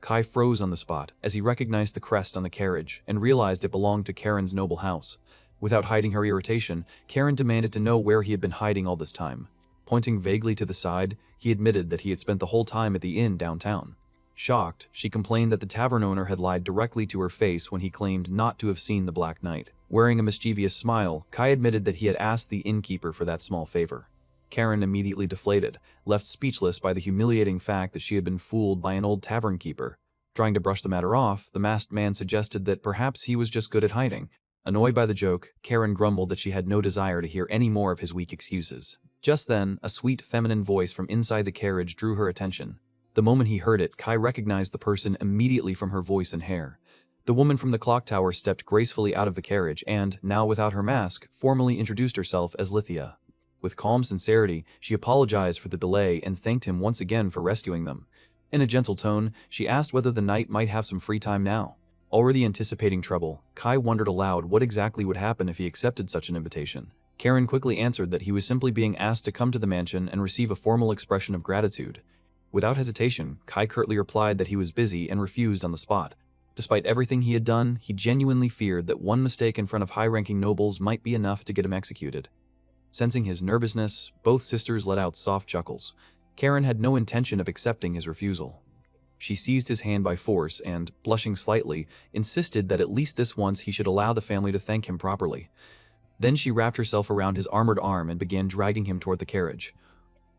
Kai froze on the spot as he recognized the crest on the carriage and realized it belonged to Karen's noble house. Without hiding her irritation, Karen demanded to know where he had been hiding all this time. Pointing vaguely to the side, he admitted that he had spent the whole time at the inn downtown. Shocked, she complained that the tavern owner had lied directly to her face when he claimed not to have seen the Black Knight. Wearing a mischievous smile, Kai admitted that he had asked the innkeeper for that small favor. Karen immediately deflated, left speechless by the humiliating fact that she had been fooled by an old tavern keeper. Trying to brush the matter off, the masked man suggested that perhaps he was just good at hiding. Annoyed by the joke, Karen grumbled that she had no desire to hear any more of his weak excuses. Just then, a sweet feminine voice from inside the carriage drew her attention. The moment he heard it, Kai recognized the person immediately from her voice and hair. The woman from the clock tower stepped gracefully out of the carriage and, now without her mask, formally introduced herself as Lithia. With calm sincerity, she apologized for the delay and thanked him once again for rescuing them. In a gentle tone, she asked whether the knight might have some free time now. Already anticipating trouble, Kai wondered aloud what exactly would happen if he accepted such an invitation. Karen quickly answered that he was simply being asked to come to the mansion and receive a formal expression of gratitude. Without hesitation, Kai curtly replied that he was busy and refused on the spot. Despite everything he had done, he genuinely feared that one mistake in front of high-ranking nobles might be enough to get him executed. Sensing his nervousness, both sisters let out soft chuckles. Karen had no intention of accepting his refusal. She seized his hand by force and, blushing slightly, insisted that at least this once he should allow the family to thank him properly. Then she wrapped herself around his armored arm and began dragging him toward the carriage.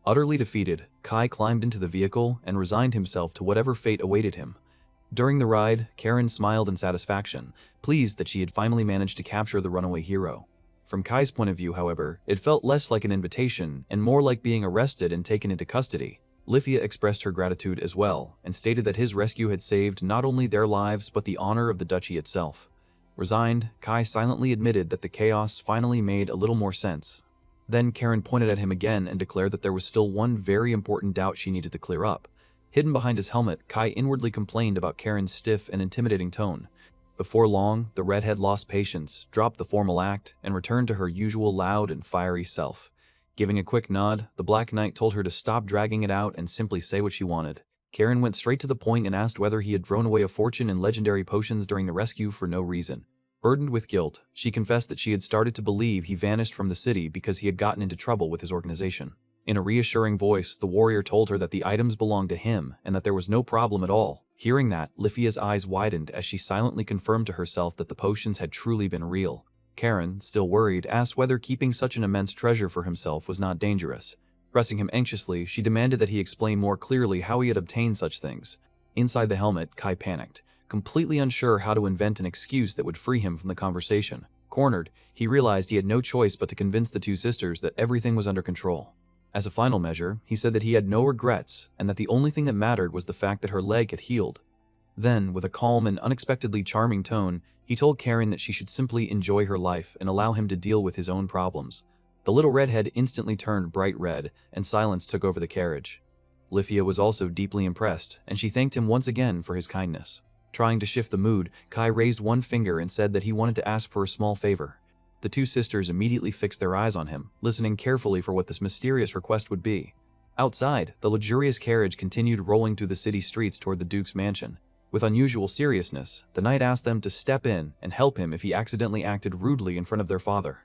Utterly defeated, Kai climbed into the vehicle and resigned himself to whatever fate awaited him. During the ride, Karen smiled in satisfaction, pleased that she had finally managed to capture the runaway hero. From Kai's point of view, however, it felt less like an invitation and more like being arrested and taken into custody. Lifia expressed her gratitude as well, and stated that his rescue had saved not only their lives but the honor of the duchy itself. Resigned, Kai silently admitted that the chaos finally made a little more sense. Then Karen pointed at him again and declared that there was still one very important doubt she needed to clear up. Hidden behind his helmet, Kai inwardly complained about Karen's stiff and intimidating tone. Before long, the redhead lost patience, dropped the formal act, and returned to her usual loud and fiery self. Giving a quick nod, the Black Knight told her to stop dragging it out and simply say what she wanted. Karen went straight to the point and asked whether he had thrown away a fortune in legendary potions during the rescue for no reason. Burdened with guilt, she confessed that she had started to believe he vanished from the city because he had gotten into trouble with his organization. In a reassuring voice, the warrior told her that the items belonged to him and that there was no problem at all. Hearing that, Lifia's eyes widened as she silently confirmed to herself that the potions had truly been real. Karen, still worried, asked whether keeping such an immense treasure for himself was not dangerous. Pressing him anxiously, she demanded that he explain more clearly how he had obtained such things. Inside the helmet, Kai panicked, completely unsure how to invent an excuse that would free him from the conversation. Cornered, he realized he had no choice but to convince the two sisters that everything was under control. As a final measure, he said that he had no regrets and that the only thing that mattered was the fact that her leg had healed. Then, with a calm and unexpectedly charming tone, he told Karen that she should simply enjoy her life and allow him to deal with his own problems. The little redhead instantly turned bright red, and silence took over the carriage. Lifia was also deeply impressed, and she thanked him once again for his kindness. Trying to shift the mood, Kai raised one finger and said that he wanted to ask for a small favor. The two sisters immediately fixed their eyes on him, listening carefully for what this mysterious request would be. Outside, the luxurious carriage continued rolling through the city streets toward the Duke's mansion. With unusual seriousness, the knight asked them to step in and help him if he accidentally acted rudely in front of their father.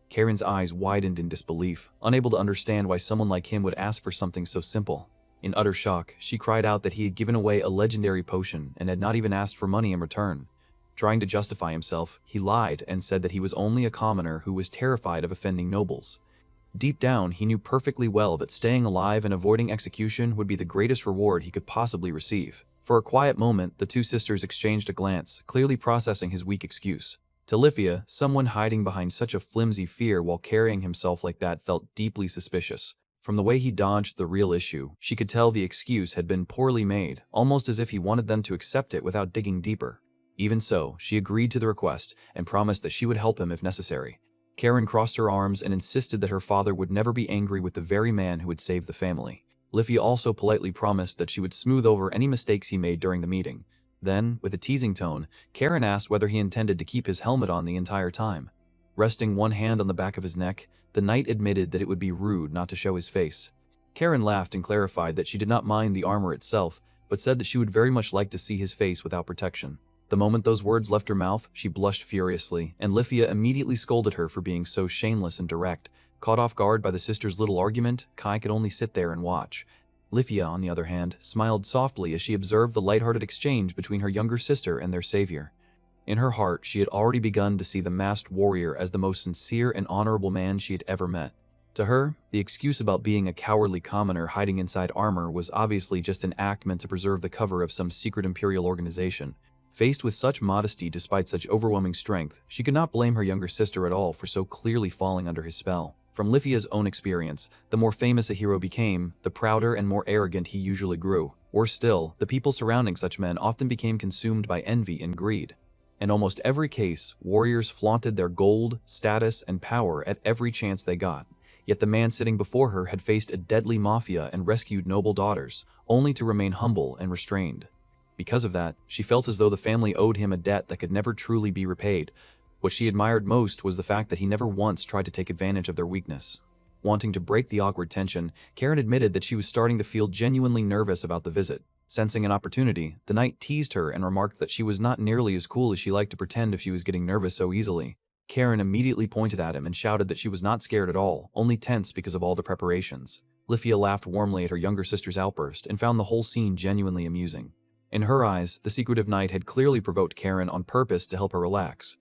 Karen's eyes widened in disbelief, unable to understand why someone like him would ask for something so simple. In utter shock, she cried out that he had given away a legendary potion and had not even asked for money in return. Trying to justify himself, he lied and said that he was only a commoner who was terrified of offending nobles. Deep down, he knew perfectly well that staying alive and avoiding execution would be the greatest reward he could possibly receive. For a quiet moment, the two sisters exchanged a glance, clearly processing his weak excuse. To Lifia, someone hiding behind such a flimsy fear while carrying himself like that felt deeply suspicious. From the way he dodged the real issue, she could tell the excuse had been poorly made, almost as if he wanted them to accept it without digging deeper. Even so, she agreed to the request and promised that she would help him if necessary. Karen crossed her arms and insisted that her father would never be angry with the very man who had saved the family. Lifia also politely promised that she would smooth over any mistakes he made during the meeting. Then, with a teasing tone, Karen asked whether he intended to keep his helmet on the entire time. Resting one hand on the back of his neck, the knight admitted that it would be rude not to show his face. Karen laughed and clarified that she did not mind the armor itself, but said that she would very much like to see his face without protection. The moment those words left her mouth, she blushed furiously, and Lifia immediately scolded her for being so shameless and direct. Caught off guard by the sisters' little argument, Kai could only sit there and watch. Lifia, on the other hand, smiled softly as she observed the lighthearted exchange between her younger sister and their savior. In her heart, she had already begun to see the masked warrior as the most sincere and honorable man she had ever met. To her, the excuse about being a cowardly commoner hiding inside armor was obviously just an act meant to preserve the cover of some secret imperial organization. Faced with such modesty despite such overwhelming strength, she could not blame her younger sister at all for so clearly falling under his spell. From Lifia's own experience, the more famous a hero became, the prouder and more arrogant he usually grew. Worse still, the people surrounding such men often became consumed by envy and greed. In almost every case, warriors flaunted their gold, status, and power at every chance they got. Yet the man sitting before her had faced a deadly mafia and rescued noble daughters, only to remain humble and restrained. Because of that, she felt as though the family owed him a debt that could never truly be repaid. What she admired most was the fact that he never once tried to take advantage of their weakness. Wanting to break the awkward tension, Karen admitted that she was starting to feel genuinely nervous about the visit. Sensing an opportunity, the knight teased her and remarked that she was not nearly as cool as she liked to pretend if she was getting nervous so easily. Karen immediately pointed at him and shouted that she was not scared at all, only tense because of all the preparations. Lifia laughed warmly at her younger sister's outburst and found the whole scene genuinely amusing. In her eyes, the secretive knight had clearly provoked Karen on purpose to help her relax.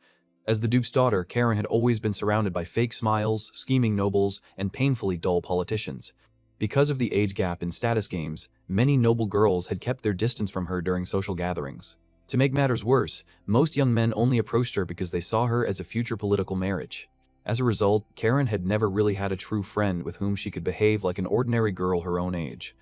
As the Duke's daughter, Karen had always been surrounded by fake smiles, scheming nobles, and painfully dull politicians. Because of the age gap in status games, many noble girls had kept their distance from her during social gatherings. To make matters worse, most young men only approached her because they saw her as a future political marriage. As a result, Karen had never really had a true friend with whom she could behave like an ordinary girl her own age.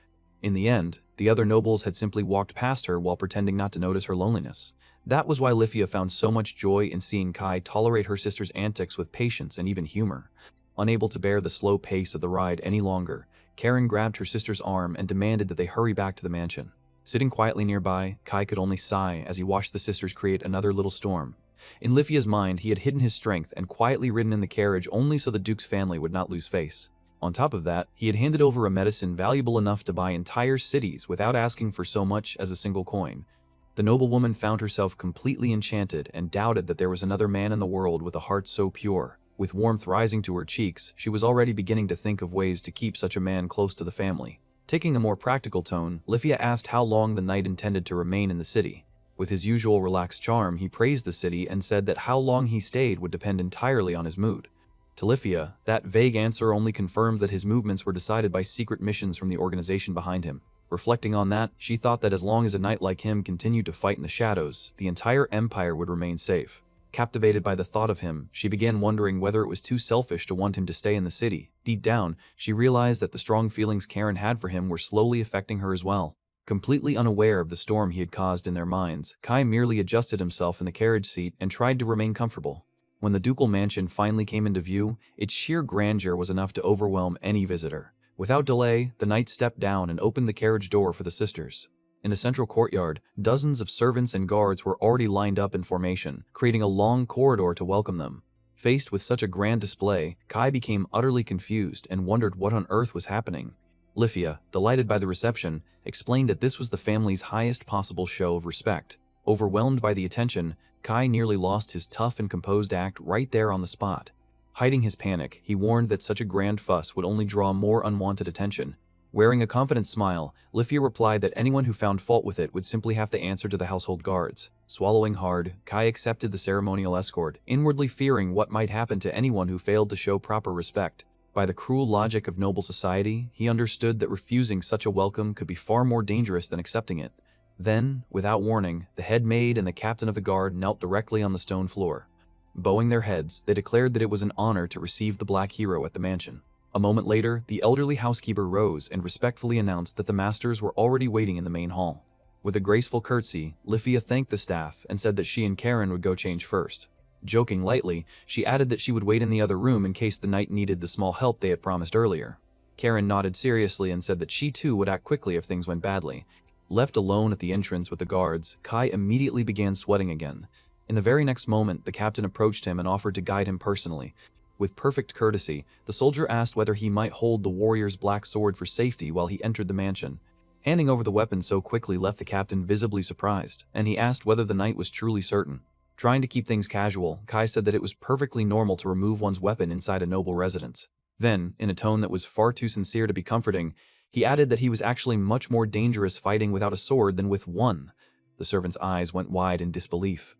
In the end, the other nobles had simply walked past her while pretending not to notice her loneliness. That was why Lifia found so much joy in seeing Kai tolerate her sister's antics with patience and even humor. Unable to bear the slow pace of the ride any longer, Karen grabbed her sister's arm and demanded that they hurry back to the mansion. Sitting quietly nearby, Kai could only sigh as he watched the sisters create another little storm. In Lifia's mind, he had hidden his strength and quietly ridden in the carriage only so the Duke's family would not lose face. On top of that, he had handed over a medicine valuable enough to buy entire cities without asking for so much as a single coin. The noblewoman found herself completely enchanted and doubted that there was another man in the world with a heart so pure. With warmth rising to her cheeks, she was already beginning to think of ways to keep such a man close to the family. Taking a more practical tone, Lifia asked how long the knight intended to remain in the city. With his usual relaxed charm, he praised the city and said that how long he stayed would depend entirely on his mood. To Lifia, that vague answer only confirmed that his movements were decided by secret missions from the organization behind him. Reflecting on that, she thought that as long as a knight like him continued to fight in the shadows, the entire empire would remain safe. Captivated by the thought of him, she began wondering whether it was too selfish to want him to stay in the city. Deep down, she realized that the strong feelings Karen had for him were slowly affecting her as well. Completely unaware of the storm he had caused in their minds, Kai merely adjusted himself in the carriage seat and tried to remain comfortable. When the ducal mansion finally came into view, its sheer grandeur was enough to overwhelm any visitor. Without delay, the knight stepped down and opened the carriage door for the sisters. In the central courtyard, dozens of servants and guards were already lined up in formation, creating a long corridor to welcome them. Faced with such a grand display, Kai became utterly confused and wondered what on earth was happening. Lifia, delighted by the reception, explained that this was the family's highest possible show of respect. Overwhelmed by the attention, Kai nearly lost his tough and composed act right there on the spot. Hiding his panic, he warned that such a grand fuss would only draw more unwanted attention. Wearing a confident smile, Lifia replied that anyone who found fault with it would simply have to answer to the household guards. Swallowing hard, Kai accepted the ceremonial escort, inwardly fearing what might happen to anyone who failed to show proper respect. By the cruel logic of noble society, he understood that refusing such a welcome could be far more dangerous than accepting it. Then, without warning, the head maid and the captain of the guard knelt directly on the stone floor. Bowing their heads, they declared that it was an honor to receive the Black Hero at the mansion. A moment later, the elderly housekeeper rose and respectfully announced that the masters were already waiting in the main hall. With a graceful curtsy, Lifia thanked the staff and said that she and Karen would go change first. Joking lightly, she added that she would wait in the other room in case the knight needed the small help they had promised earlier. Karen nodded seriously and said that she too would act quickly if things went badly. Left alone at the entrance with the guards, Kai immediately began sweating again. In the very next moment, the captain approached him and offered to guide him personally. With perfect courtesy, the soldier asked whether he might hold the warrior's black sword for safety while he entered the mansion. Handing over the weapon so quickly left the captain visibly surprised, and he asked whether the knight was truly certain. Trying to keep things casual, Kai said that it was perfectly normal to remove one's weapon inside a noble residence. Then, in a tone that was far too sincere to be comforting, he added that he was actually much more dangerous fighting without a sword than with one. The servant's eyes went wide in disbelief.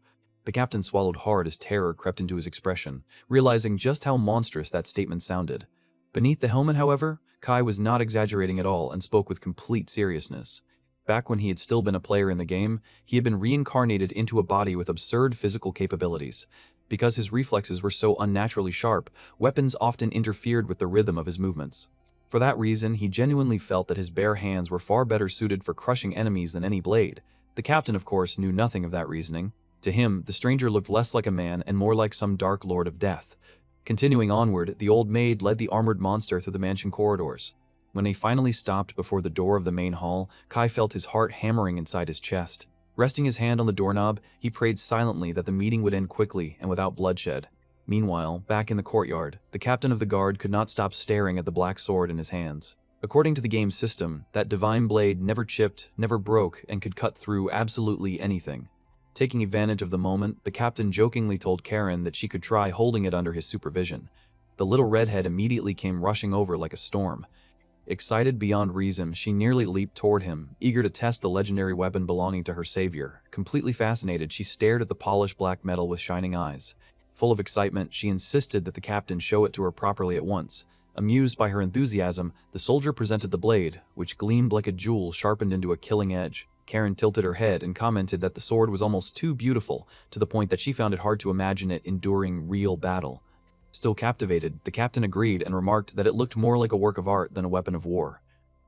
The captain swallowed hard as terror crept into his expression, realizing just how monstrous that statement sounded. Beneath the helmet, however, Kai was not exaggerating at all and spoke with complete seriousness. Back when he had still been a player in the game, he had been reincarnated into a body with absurd physical capabilities. Because his reflexes were so unnaturally sharp, weapons often interfered with the rhythm of his movements. For that reason, he genuinely felt that his bare hands were far better suited for crushing enemies than any blade. The captain, of course, knew nothing of that reasoning. To him, the stranger looked less like a man and more like some dark lord of death. Continuing onward, the old maid led the armored monster through the mansion corridors. When they finally stopped before the door of the main hall, Kai felt his heart hammering inside his chest. Resting his hand on the doorknob, he prayed silently that the meeting would end quickly and without bloodshed. Meanwhile, back in the courtyard, the captain of the guard could not stop staring at the black sword in his hands. According to the game's system, that divine blade never chipped, never broke, and could cut through absolutely anything. Taking advantage of the moment, the captain jokingly told Karen that she could try holding it under his supervision. The little redhead immediately came rushing over like a storm. Excited beyond reason, she nearly leaped toward him, eager to test the legendary weapon belonging to her savior. Completely fascinated, she stared at the polished black metal with shining eyes. Full of excitement, she insisted that the captain show it to her properly at once. Amused by her enthusiasm, the soldier presented the blade, which gleamed like a jewel sharpened into a killing edge. Karen tilted her head and commented that the sword was almost too beautiful, to the point that she found it hard to imagine it enduring real battle. Still captivated, the captain agreed and remarked that it looked more like a work of art than a weapon of war.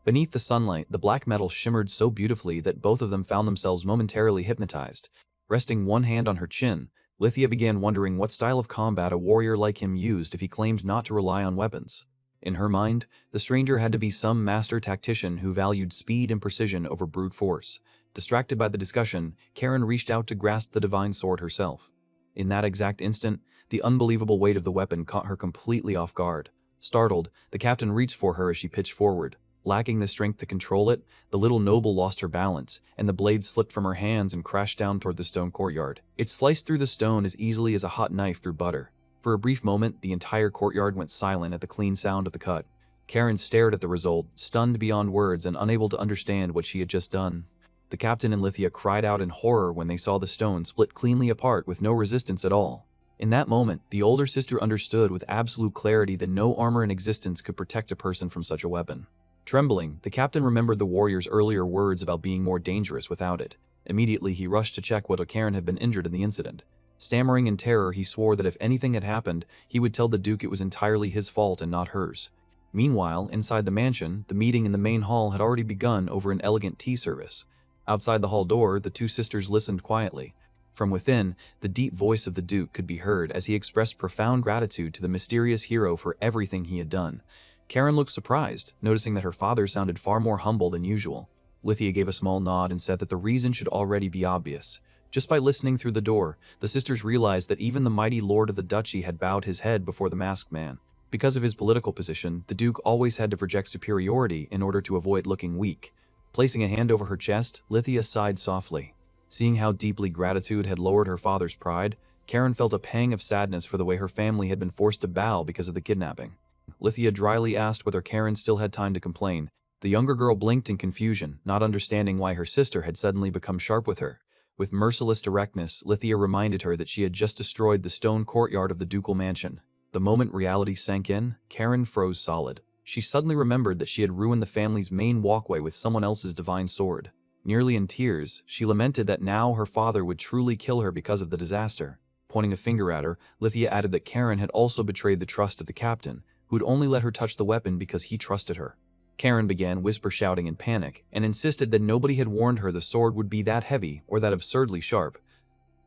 Beneath the sunlight, the black metal shimmered so beautifully that both of them found themselves momentarily hypnotized. Resting one hand on her chin, Lithia began wondering what style of combat a warrior like him used if he claimed not to rely on weapons. In her mind, the stranger had to be some master tactician who valued speed and precision over brute force. Distracted by the discussion, Karen reached out to grasp the divine sword herself. In that exact instant, the unbelievable weight of the weapon caught her completely off guard. Startled, the captain reached for her as she pitched forward. Lacking the strength to control it, the little noble lost her balance, and the blade slipped from her hands and crashed down toward the stone courtyard. It sliced through the stone as easily as a hot knife through butter. For a brief moment, the entire courtyard went silent at the clean sound of the cut. Karen stared at the result, stunned beyond words and unable to understand what she had just done. The captain and Lithia cried out in horror when they saw the stone split cleanly apart with no resistance at all. In that moment, the older sister understood with absolute clarity that no armor in existence could protect a person from such a weapon. Trembling, the captain remembered the warrior's earlier words about being more dangerous without it. Immediately, he rushed to check whether Karen had been injured in the incident. Stammering in terror, he swore that if anything had happened, he would tell the Duke it was entirely his fault and not hers. Meanwhile, inside the mansion, the meeting in the main hall had already begun over an elegant tea service. Outside the hall door, the two sisters listened quietly. From within, the deep voice of the Duke could be heard as he expressed profound gratitude to the mysterious hero for everything he had done. Karen looked surprised, noticing that her father sounded far more humble than usual. Lithia gave a small nod and said that the reason should already be obvious. Just by listening through the door, the sisters realized that even the mighty lord of the duchy had bowed his head before the masked man. Because of his political position, the Duke always had to project superiority in order to avoid looking weak. Placing a hand over her chest, Lithia sighed softly. Seeing how deeply gratitude had lowered her father's pride, Karen felt a pang of sadness for the way her family had been forced to bow because of the kidnapping. Lithia dryly asked whether Karen still had time to complain. The younger girl blinked in confusion, not understanding why her sister had suddenly become sharp with her. With merciless directness, Lithia reminded her that she had just destroyed the stone courtyard of the ducal mansion. The moment reality sank in, Karen froze solid. She suddenly remembered that she had ruined the family's main walkway with someone else's divine sword. Nearly in tears, she lamented that now her father would truly kill her because of the disaster. Pointing a finger at her, Lithia added that Karen had also betrayed the trust of the captain, who would only let her touch the weapon because he trusted her. Karen began whisper shouting in panic, and insisted that nobody had warned her the sword would be that heavy or that absurdly sharp.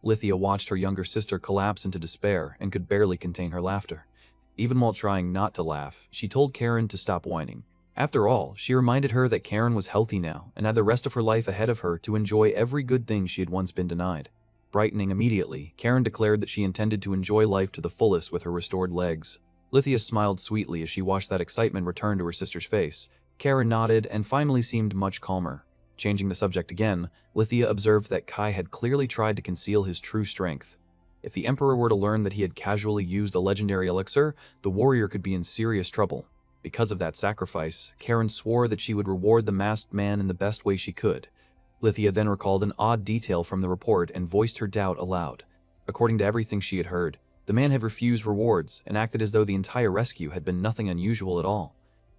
Lithia watched her younger sister collapse into despair and could barely contain her laughter. Even while trying not to laugh, she told Karen to stop whining. After all, she reminded her that Karen was healthy now and had the rest of her life ahead of her to enjoy every good thing she had once been denied. Brightening immediately, Karen declared that she intended to enjoy life to the fullest with her restored legs. Lithia smiled sweetly as she watched that excitement return to her sister's face. Karen nodded and finally seemed much calmer. Changing the subject again, Lithia observed that Kai had clearly tried to conceal his true strength. If the Emperor were to learn that he had casually used a legendary elixir, the warrior could be in serious trouble. Because of that sacrifice, Karen swore that she would reward the masked man in the best way she could. Lithia then recalled an odd detail from the report and voiced her doubt aloud. According to everything she had heard, the man had refused rewards and acted as though the entire rescue had been nothing unusual at all.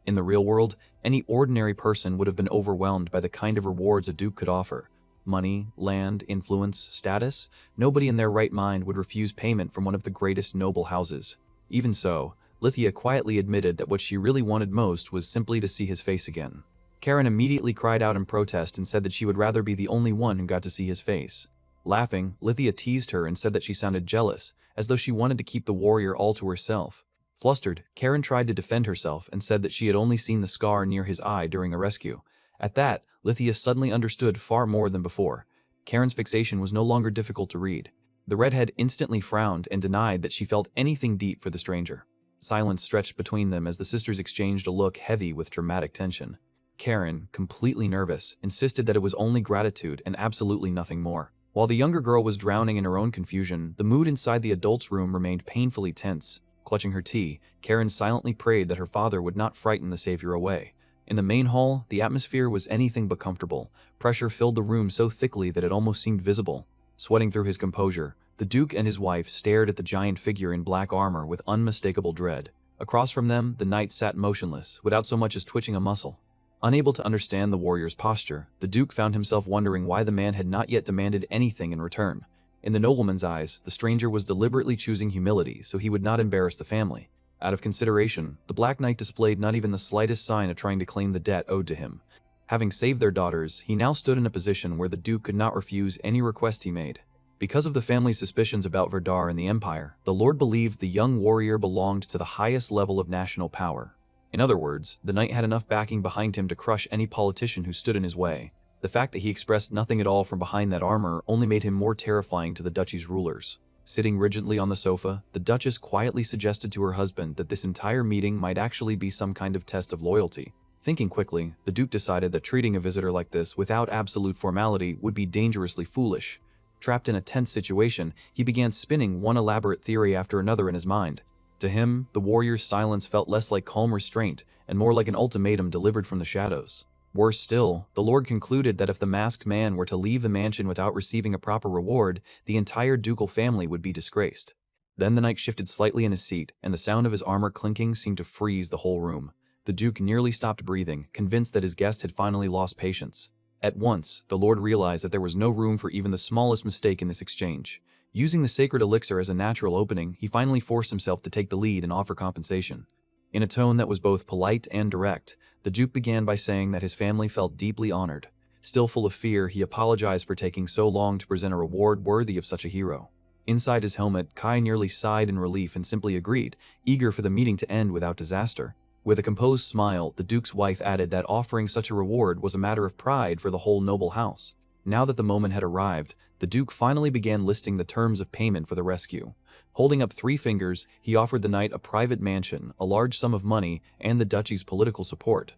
In the real world, any ordinary person would have been overwhelmed by the kind of rewards a duke could offer. Money, land, influence, status. Nobody in their right mind would refuse payment from one of the greatest noble houses. Even so, Lithia quietly admitted that what she really wanted most was simply to see his face again. Karen immediately cried out in protest and said that she would rather be the only one who got to see his face. Laughing, Lithia teased her and said that she sounded jealous, as though she wanted to keep the warrior all to herself. Flustered, Karen tried to defend herself and said that she had only seen the scar near his eye during the rescue. At that, Lithia suddenly understood far more than before. Karen's fixation was no longer difficult to read. The redhead instantly frowned and denied that she felt anything deep for the stranger. Silence stretched between them as the sisters exchanged a look heavy with dramatic tension. Karen, completely nervous, insisted that it was only gratitude and absolutely nothing more. While the younger girl was drowning in her own confusion, the mood inside the adult's room remained painfully tense. Clutching her tea, Karen silently prayed that her father would not frighten the savior away. In the main hall, the atmosphere was anything but comfortable. Pressure filled the room so thickly that it almost seemed visible. Sweating through his composure, the Duke and his wife stared at the giant figure in black armor with unmistakable dread. Across from them, the knight sat motionless, without so much as twitching a muscle. Unable to understand the warrior's posture, the Duke found himself wondering why the man had not yet demanded anything in return. In the nobleman's eyes, the stranger was deliberately choosing humility so he would not embarrass the family. Out of consideration, the Black Knight displayed not even the slightest sign of trying to claim the debt owed to him. Having saved their daughters, he now stood in a position where the Duke could not refuse any request he made. Because of the family's suspicions about Verdar and the Empire, the Lord believed the young warrior belonged to the highest level of national power. In other words, the knight had enough backing behind him to crush any politician who stood in his way. The fact that he expressed nothing at all from behind that armor only made him more terrifying to the duchy's rulers. Sitting rigidly on the sofa, the Duchess quietly suggested to her husband that this entire meeting might actually be some kind of test of loyalty. Thinking quickly, the Duke decided that treating a visitor like this without absolute formality would be dangerously foolish. Trapped in a tense situation, he began spinning one elaborate theory after another in his mind. To him, the warrior's silence felt less like calm restraint and more like an ultimatum delivered from the shadows. Worse still, the Lord concluded that if the masked man were to leave the mansion without receiving a proper reward, the entire ducal family would be disgraced. Then the knight shifted slightly in his seat, and the sound of his armor clinking seemed to freeze the whole room. The Duke nearly stopped breathing, convinced that his guest had finally lost patience. At once, the Lord realized that there was no room for even the smallest mistake in this exchange. Using the sacred elixir as a natural opening, he finally forced himself to take the lead and offer compensation. In a tone that was both polite and direct, the Duke began by saying that his family felt deeply honored. Still full of fear, he apologized for taking so long to present a reward worthy of such a hero. Inside his helmet, Kai nearly sighed in relief and simply agreed, eager for the meeting to end without disaster. With a composed smile, the Duke's wife added that offering such a reward was a matter of pride for the whole noble house. Now that the moment had arrived, the Duke finally began listing the terms of payment for the rescue. Holding up 3 fingers, he offered the knight a private mansion, a large sum of money, and the duchy's political support.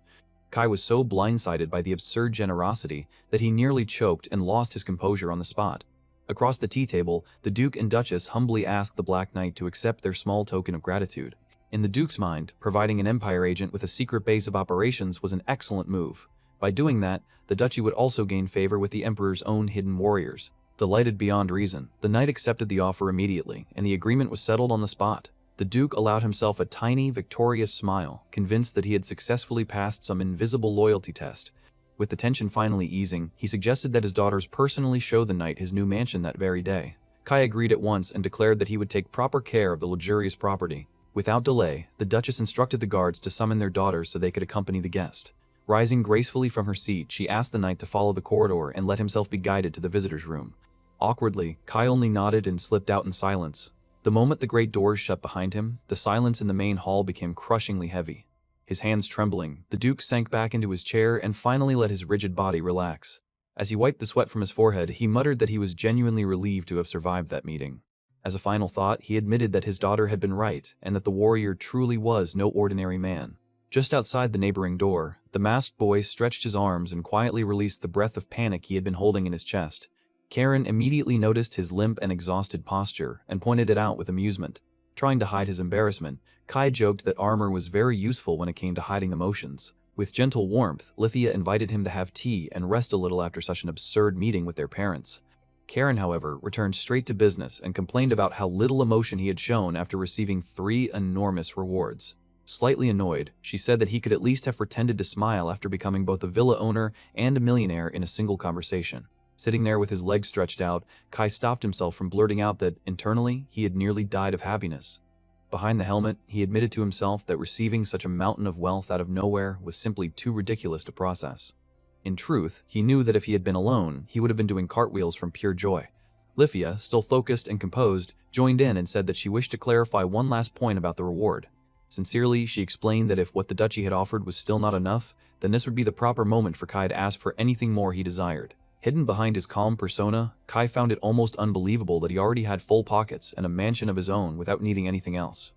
Kai was so blindsided by the absurd generosity that he nearly choked and lost his composure on the spot. Across the tea table, the Duke and Duchess humbly asked the Black Knight to accept their small token of gratitude. In the Duke's mind, providing an Empire agent with a secret base of operations was an excellent move. By doing that, the duchy would also gain favor with the Emperor's own hidden warriors. Delighted beyond reason, the knight accepted the offer immediately, and the agreement was settled on the spot. The Duke allowed himself a tiny, victorious smile, convinced that he had successfully passed some invisible loyalty test. With the tension finally easing, he suggested that his daughters personally show the knight his new mansion that very day. Kai agreed at once and declared that he would take proper care of the luxurious property. Without delay, the Duchess instructed the guards to summon their daughters so they could accompany the guest. Rising gracefully from her seat, she asked the knight to follow the corridor and let himself be guided to the visitor's room. Awkwardly, Kai only nodded and slipped out in silence. The moment the great doors shut behind him, the silence in the main hall became crushingly heavy. His hands trembling, the Duke sank back into his chair and finally let his rigid body relax. As he wiped the sweat from his forehead, he muttered that he was genuinely relieved to have survived that meeting. As a final thought, he admitted that his daughter had been right and that the warrior truly was no ordinary man. Just outside the neighboring door, the masked boy stretched his arms and quietly released the breath of panic he had been holding in his chest. Karen immediately noticed his limp and exhausted posture and pointed it out with amusement. Trying to hide his embarrassment, Kai joked that armor was very useful when it came to hiding emotions. With gentle warmth, Lithia invited him to have tea and rest a little after such an absurd meeting with their parents. Karen, however, returned straight to business and complained about how little emotion he had shown after receiving 3 enormous rewards. Slightly annoyed, she said that he could at least have pretended to smile after becoming both a villa owner and a millionaire in a single conversation. Sitting there with his legs stretched out, Kai stopped himself from blurting out that, internally, he had nearly died of happiness. Behind the helmet, he admitted to himself that receiving such a mountain of wealth out of nowhere was simply too ridiculous to process. In truth, he knew that if he had been alone, he would have been doing cartwheels from pure joy. Lithia, still focused and composed, joined in and said that she wished to clarify one last point about the reward. Sincerely, she explained that if what the duchy had offered was still not enough, then this would be the proper moment for Kai to ask for anything more he desired. Hidden behind his calm persona, Kai found it almost unbelievable that he already had full pockets and a mansion of his own without needing anything else.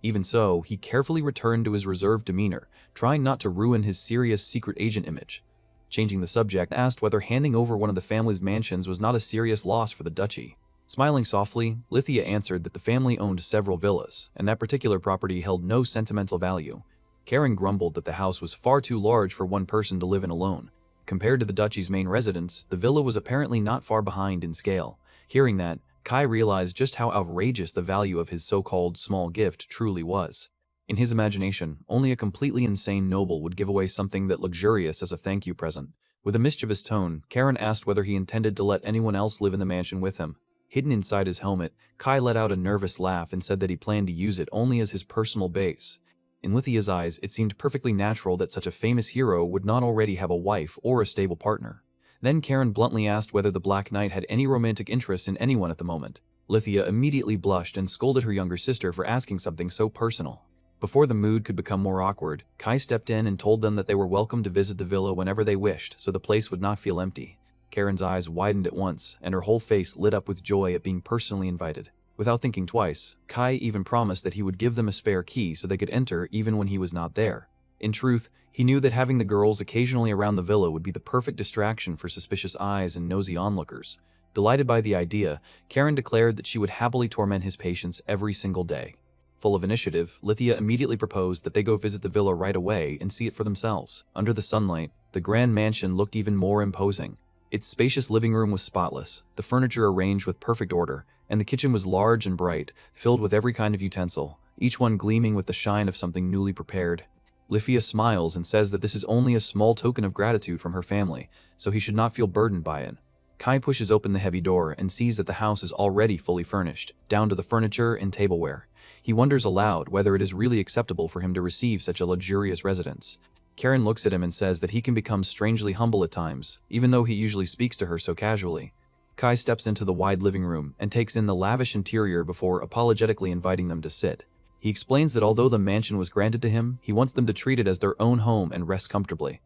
Even so, he carefully returned to his reserved demeanor, trying not to ruin his serious secret agent image. Changing the subject, asked whether handing over one of the family's mansions was not a serious loss for the duchy. Smiling softly, Lithia answered that the family owned several villas, and that particular property held no sentimental value. Karen grumbled that the house was far too large for one person to live in alone. Compared to the duchy's main residence, the villa was apparently not far behind in scale. Hearing that, Kai realized just how outrageous the value of his so-called small gift truly was. In his imagination, only a completely insane noble would give away something that luxurious as a thank you present. With a mischievous tone, Karen asked whether he intended to let anyone else live in the mansion with him. Hidden inside his helmet, Kai let out a nervous laugh and said that he planned to use it only as his personal base. In Lithia's eyes, it seemed perfectly natural that such a famous hero would not already have a wife or a stable partner. Then Karen bluntly asked whether the Black Knight had any romantic interest in anyone at the moment. Lithia immediately blushed and scolded her younger sister for asking something so personal. Before the mood could become more awkward, Kai stepped in and told them that they were welcome to visit the villa whenever they wished, so the place would not feel empty. Karen's eyes widened at once, and her whole face lit up with joy at being personally invited. Without thinking twice, Kai even promised that he would give them a spare key so they could enter even when he was not there. In truth, he knew that having the girls occasionally around the villa would be the perfect distraction for suspicious eyes and nosy onlookers. Delighted by the idea, Karen declared that she would happily torment his patients every single day. Full of initiative, Lithia immediately proposed that they go visit the villa right away and see it for themselves. Under the sunlight, the grand mansion looked even more imposing. Its spacious living room was spotless, the furniture arranged with perfect order, and the kitchen was large and bright, filled with every kind of utensil, each one gleaming with the shine of something newly prepared. Lithia smiles and says that this is only a small token of gratitude from her family, so he should not feel burdened by it. Kai pushes open the heavy door and sees that the house is already fully furnished, down to the furniture and tableware. He wonders aloud whether it is really acceptable for him to receive such a luxurious residence. Karen looks at him and says that he can become strangely humble at times, even though he usually speaks to her so casually. Kai steps into the wide living room and takes in the lavish interior before apologetically inviting them to sit. He explains that although the mansion was granted to him, he wants them to treat it as their own home and rest comfortably.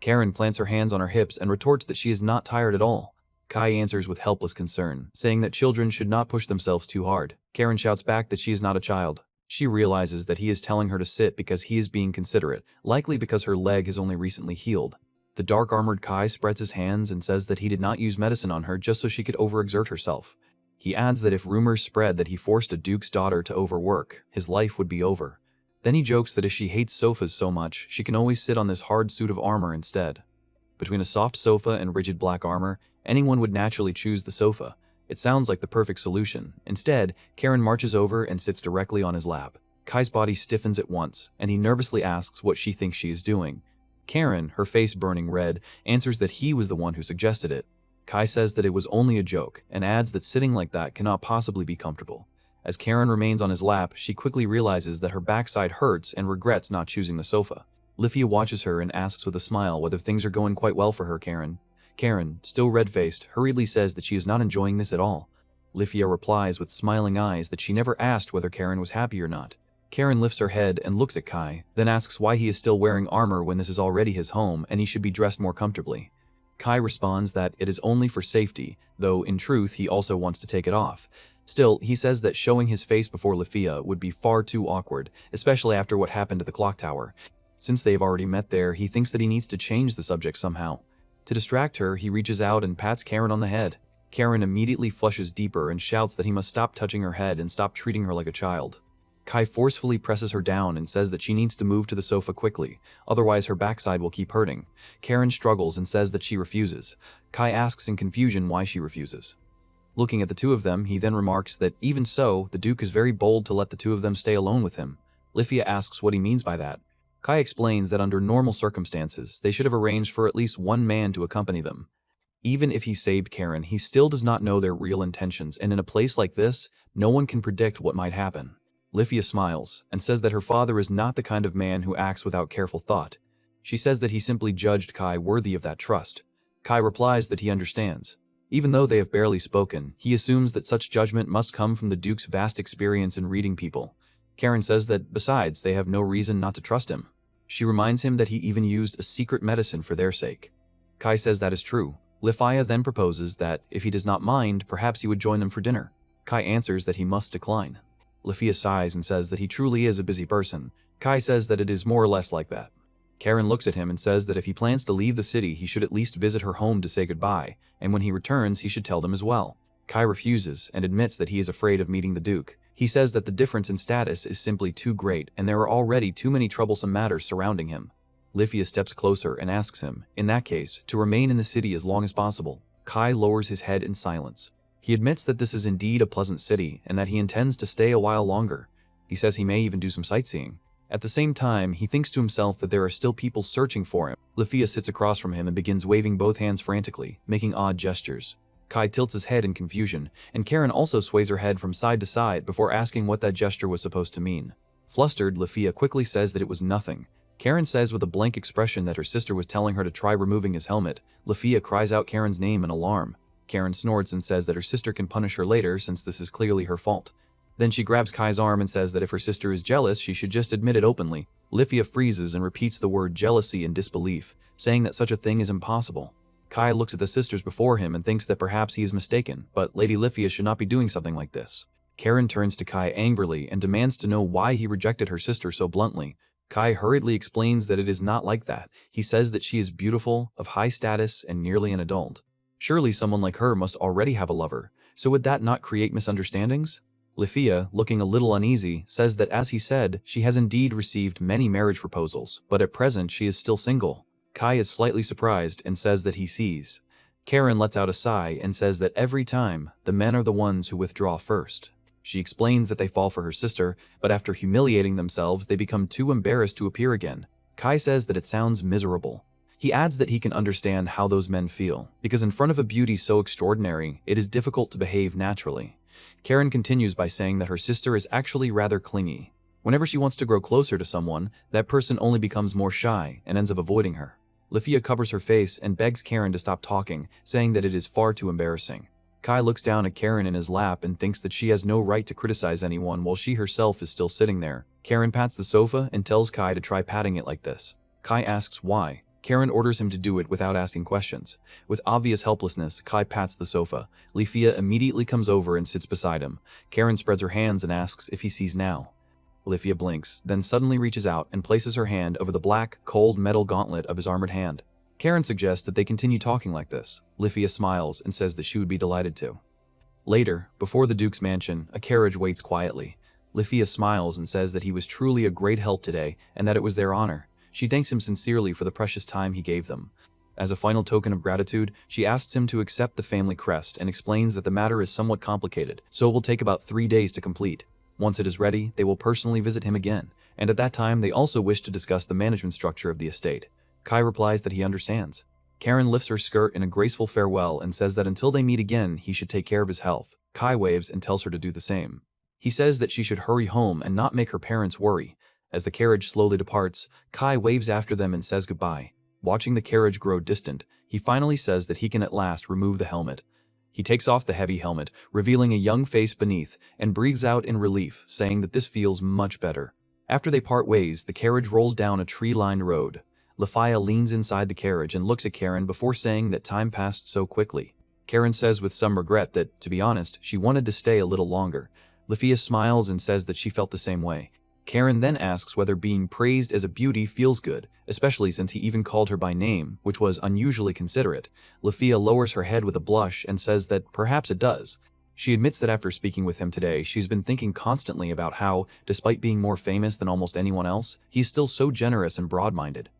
Karen plants her hands on her hips and retorts that she is not tired at all. Kai answers with helpless concern, saying that children should not push themselves too hard. Karen shouts back that she is not a child. She realizes that he is telling her to sit because he is being considerate, likely because her leg has only recently healed. The dark-armored Kai spreads his hands and says that he did not use medicine on her just so she could overexert herself. He adds that if rumors spread that he forced a duke's daughter to overwork, his life would be over. Then he jokes that if she hates sofas so much, she can always sit on this hard suit of armor instead. Between a soft sofa and rigid black armor, anyone would naturally choose the sofa. It sounds like the perfect solution. Instead, Karen marches over and sits directly on his lap. Kai's body stiffens at once, and he nervously asks what she thinks she is doing. Karen, her face burning red, answers that he was the one who suggested it. Kai says that it was only a joke, and adds that sitting like that cannot possibly be comfortable. As Karen remains on his lap, she quickly realizes that her backside hurts and regrets not choosing the sofa. Lithia watches her and asks with a smile whether things are going quite well for her, Karen. Karen, still red-faced, hurriedly says that she is not enjoying this at all. Lithia replies with smiling eyes that she never asked whether Karen was happy or not. Karen lifts her head and looks at Kai, then asks why he is still wearing armor when this is already his home and he should be dressed more comfortably. Kai responds that it is only for safety, though in truth he also wants to take it off. Still, he says that showing his face before Lithia would be far too awkward, especially after what happened at the clock tower. Since they've already met there, he thinks that he needs to change the subject somehow. To distract her, he reaches out and pats Karen on the head. Karen immediately flushes deeper and shouts that he must stop touching her head and stop treating her like a child. Kai forcefully presses her down and says that she needs to move to the sofa quickly, otherwise her backside will keep hurting. Karen struggles and says that she refuses. Kai asks in confusion why she refuses. Looking at the two of them, he then remarks that even so, the Duke is very bold to let the two of them stay alone with him. Lithia asks what he means by that. Kai explains that under normal circumstances, they should have arranged for at least one man to accompany them. Even if he saved Karen, he still does not know their real intentions, and in a place like this, no one can predict what might happen. Lithia smiles, and says that her father is not the kind of man who acts without careful thought. She says that he simply judged Kai worthy of that trust. Kai replies that he understands. Even though they have barely spoken, he assumes that such judgment must come from the Duke's vast experience in reading people. Karen says that, besides, they have no reason not to trust him. She reminds him that he even used a secret medicine for their sake. Kai says that is true. Lifia then proposes that, if he does not mind, perhaps he would join them for dinner. Kai answers that he must decline. Lifia sighs and says that he truly is a busy person. Kai says that it is more or less like that. Karen looks at him and says that if he plans to leave the city, he should at least visit her home to say goodbye, and when he returns, he should tell them as well. Kai refuses and admits that he is afraid of meeting the Duke. He says that the difference in status is simply too great and there are already too many troublesome matters surrounding him. Lifia steps closer and asks him, in that case, to remain in the city as long as possible. Kai lowers his head in silence. He admits that this is indeed a pleasant city and that he intends to stay a while longer. He says he may even do some sightseeing. At the same time, he thinks to himself that there are still people searching for him. Lifia sits across from him and begins waving both hands frantically, making odd gestures. Kai tilts his head in confusion, and Karen also sways her head from side to side before asking what that gesture was supposed to mean. Flustered, Lifia quickly says that it was nothing. Karen says with a blank expression that her sister was telling her to try removing his helmet. Lifia cries out Karen's name in alarm. Karen snorts and says that her sister can punish her later since this is clearly her fault. Then she grabs Kai's arm and says that if her sister is jealous, she should just admit it openly. Lifia freezes and repeats the word jealousy in disbelief, saying that such a thing is impossible. Kai looks at the sisters before him and thinks that perhaps he is mistaken, but Lady Lifia should not be doing something like this. Karen turns to Kai angrily and demands to know why he rejected her sister so bluntly. Kai hurriedly explains that it is not like that. He says that she is beautiful, of high status, and nearly an adult. Surely someone like her must already have a lover, so would that not create misunderstandings? Lifia, looking a little uneasy, says that as he said, she has indeed received many marriage proposals, but at present she is still single. Kai is slightly surprised and says that he sees. Karen lets out a sigh and says that every time, the men are the ones who withdraw first. She explains that they fall for her sister, but after humiliating themselves, they become too embarrassed to appear again. Kai says that it sounds miserable. He adds that he can understand how those men feel, because in front of a beauty so extraordinary, it is difficult to behave naturally. Karen continues by saying that her sister is actually rather clingy. Whenever she wants to grow closer to someone, that person only becomes more shy and ends up avoiding her. Lifia covers her face and begs Karen to stop talking, saying that it is far too embarrassing. Kai looks down at Karen in his lap and thinks that she has no right to criticize anyone while she herself is still sitting there. Karen pats the sofa and tells Kai to try patting it like this. Kai asks why. Karen orders him to do it without asking questions. With obvious helplessness, Kai pats the sofa. Lifia immediately comes over and sits beside him. Karen spreads her hands and asks if he sees now. Lifia blinks, then suddenly reaches out and places her hand over the black, cold metal gauntlet of his armored hand. Karen suggests that they continue talking like this. Lifia smiles and says that she would be delighted to. Later, before the Duke's mansion, a carriage waits quietly. Lifia smiles and says that he was truly a great help today and that it was their honor. She thanks him sincerely for the precious time he gave them. As a final token of gratitude, she asks him to accept the family crest and explains that the matter is somewhat complicated, so it will take about 3 days to complete. Once it is ready, they will personally visit him again, and at that time they also wish to discuss the management structure of the estate. Kai replies that he understands. Karen lifts her skirt in a graceful farewell and says that until they meet again, he should take care of his health. Kai waves and tells her to do the same. He says that she should hurry home and not make her parents worry. As the carriage slowly departs, Kai waves after them and says goodbye. Watching the carriage grow distant, he finally says that he can at last remove the helmet. He takes off the heavy helmet, revealing a young face beneath, and breathes out in relief, saying that this feels much better. After they part ways, the carriage rolls down a tree-lined road. Lifia leans inside the carriage and looks at Karen before saying that time passed so quickly. Karen says with some regret that, to be honest, she wanted to stay a little longer. Lifia smiles and says that she felt the same way. Karen then asks whether being praised as a beauty feels good, especially since he even called her by name, which was unusually considerate. Lifia lowers her head with a blush and says that perhaps it does. She admits that after speaking with him today, she's been thinking constantly about how, despite being more famous than almost anyone else, he's still so generous and broad-minded.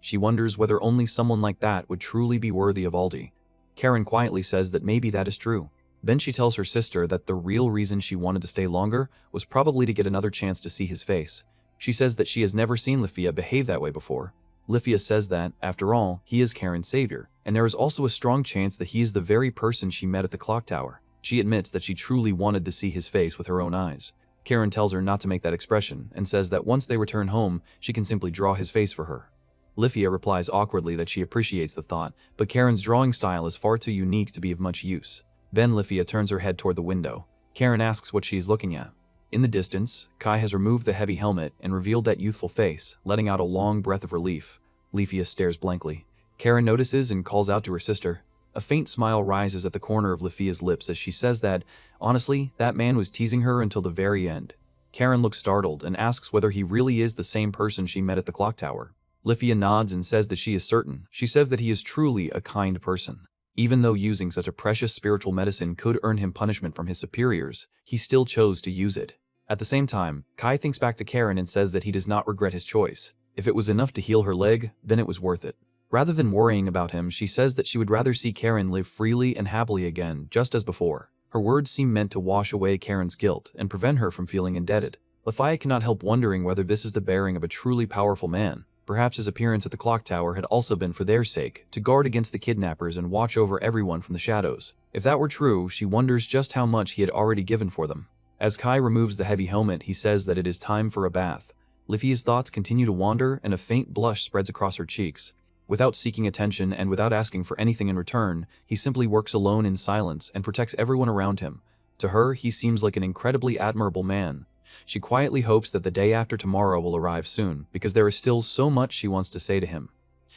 She wonders whether only someone like that would truly be worthy of Aldi. Karen quietly says that maybe that is true. Then she tells her sister that the real reason she wanted to stay longer was probably to get another chance to see his face. She says that she has never seen Lifia behave that way before. Lifia says that, after all, he is Karen's savior, and there is also a strong chance that he is the very person she met at the clock tower. She admits that she truly wanted to see his face with her own eyes. Karen tells her not to make that expression, and says that once they return home, she can simply draw his face for her. Lifia replies awkwardly that she appreciates the thought, but Karen's drawing style is far too unique to be of much use. Then Lifia turns her head toward the window. Karen asks what she is looking at. In the distance, Kai has removed the heavy helmet and revealed that youthful face, letting out a long breath of relief. Lifia stares blankly. Karen notices and calls out to her sister. A faint smile rises at the corner of Lifia's lips as she says that, honestly, that man was teasing her until the very end. Karen looks startled and asks whether he really is the same person she met at the clock tower. Lifia nods and says that she is certain. She says that he is truly a kind person. Even though using such a precious spiritual medicine could earn him punishment from his superiors, he still chose to use it. At the same time, Kai thinks back to Karen and says that he does not regret his choice. If it was enough to heal her leg, then it was worth it. Rather than worrying about him, she says that she would rather see Karen live freely and happily again, just as before. Her words seem meant to wash away Karen's guilt and prevent her from feeling indebted. Lifia cannot help wondering whether this is the bearing of a truly powerful man. Perhaps his appearance at the clock tower had also been for their sake, to guard against the kidnappers and watch over everyone from the shadows. If that were true, she wonders just how much he had already given for them. As Kai removes the heavy helmet, he says that it is time for a bath. Lifia's thoughts continue to wander, and a faint blush spreads across her cheeks. Without seeking attention and without asking for anything in return, he simply works alone in silence and protects everyone around him. To her, he seems like an incredibly admirable man. She quietly hopes that the day after tomorrow will arrive soon, because there is still so much she wants to say to him.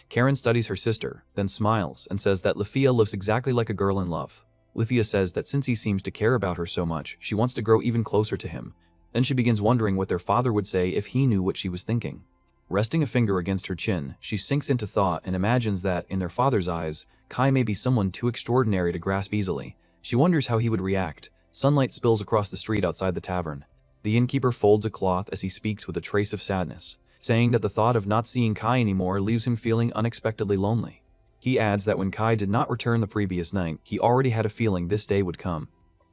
Karen studies her sister, then smiles and says that Lifia looks exactly like a girl in love. Lifia says that since he seems to care about her so much, she wants to grow even closer to him. Then she begins wondering what their father would say if he knew what she was thinking. Resting a finger against her chin, she sinks into thought and imagines that, in their father's eyes, Kai may be someone too extraordinary to grasp easily. She wonders how he would react. Sunlight spills across the street outside the tavern. The innkeeper folds a cloth as he speaks with a trace of sadness, saying that the thought of not seeing Kai anymore leaves him feeling unexpectedly lonely. He adds that when Kai did not return the previous night, he already had a feeling this day would come.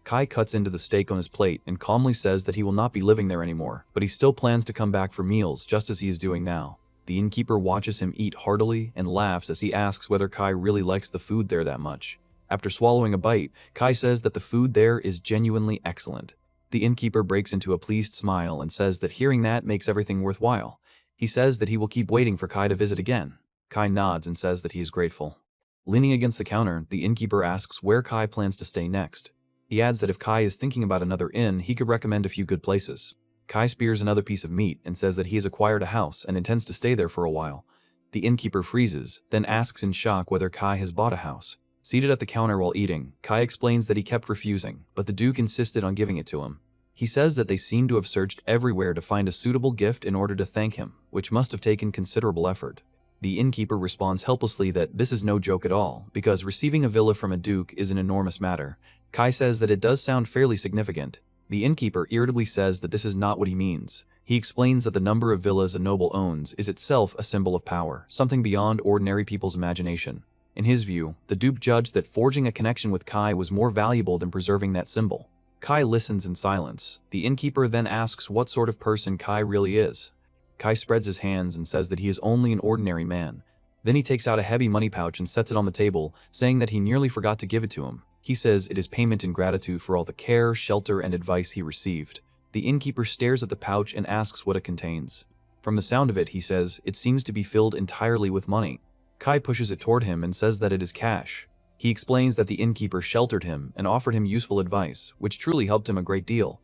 Kai cuts into the steak on his plate and calmly says that he will not be living there anymore, but he still plans to come back for meals just as he is doing now. The innkeeper watches him eat heartily and laughs as he asks whether Kai really likes the food there that much. After swallowing a bite, Kai says that the food there is genuinely excellent. The innkeeper breaks into a pleased smile and says that hearing that makes everything worthwhile. He says that he will keep waiting for Kai to visit again. Kai nods and says that he is grateful. Leaning against the counter, the innkeeper asks where Kai plans to stay next. He adds that if Kai is thinking about another inn, he could recommend a few good places. Kai spears another piece of meat and says that he has acquired a house and intends to stay there for a while. The innkeeper freezes, then asks in shock whether Kai has bought a house. Seated at the counter while eating, Kai explains that he kept refusing, but the Duke insisted on giving it to him. He says that they seem to have searched everywhere to find a suitable gift in order to thank him, which must have taken considerable effort. The innkeeper responds helplessly that this is no joke at all, because receiving a villa from a duke is an enormous matter. Kai says that it does sound fairly significant. The innkeeper irritably says that this is not what he means. He explains that the number of villas a noble owns is itself a symbol of power, something beyond ordinary people's imagination. In his view, the duke judged that forging a connection with Kai was more valuable than preserving that symbol. Kai listens in silence. The innkeeper then asks what sort of person Kai really is. Kai spreads his hands and says that he is only an ordinary man. Then he takes out a heavy money pouch and sets it on the table, saying that he nearly forgot to give it to him. He says it is payment in gratitude for all the care, shelter, and advice he received. The innkeeper stares at the pouch and asks what it contains. From the sound of it, he says, it seems to be filled entirely with money. Kai pushes it toward him and says that it is cash. He explains that the innkeeper sheltered him and offered him useful advice, which truly helped him a great deal.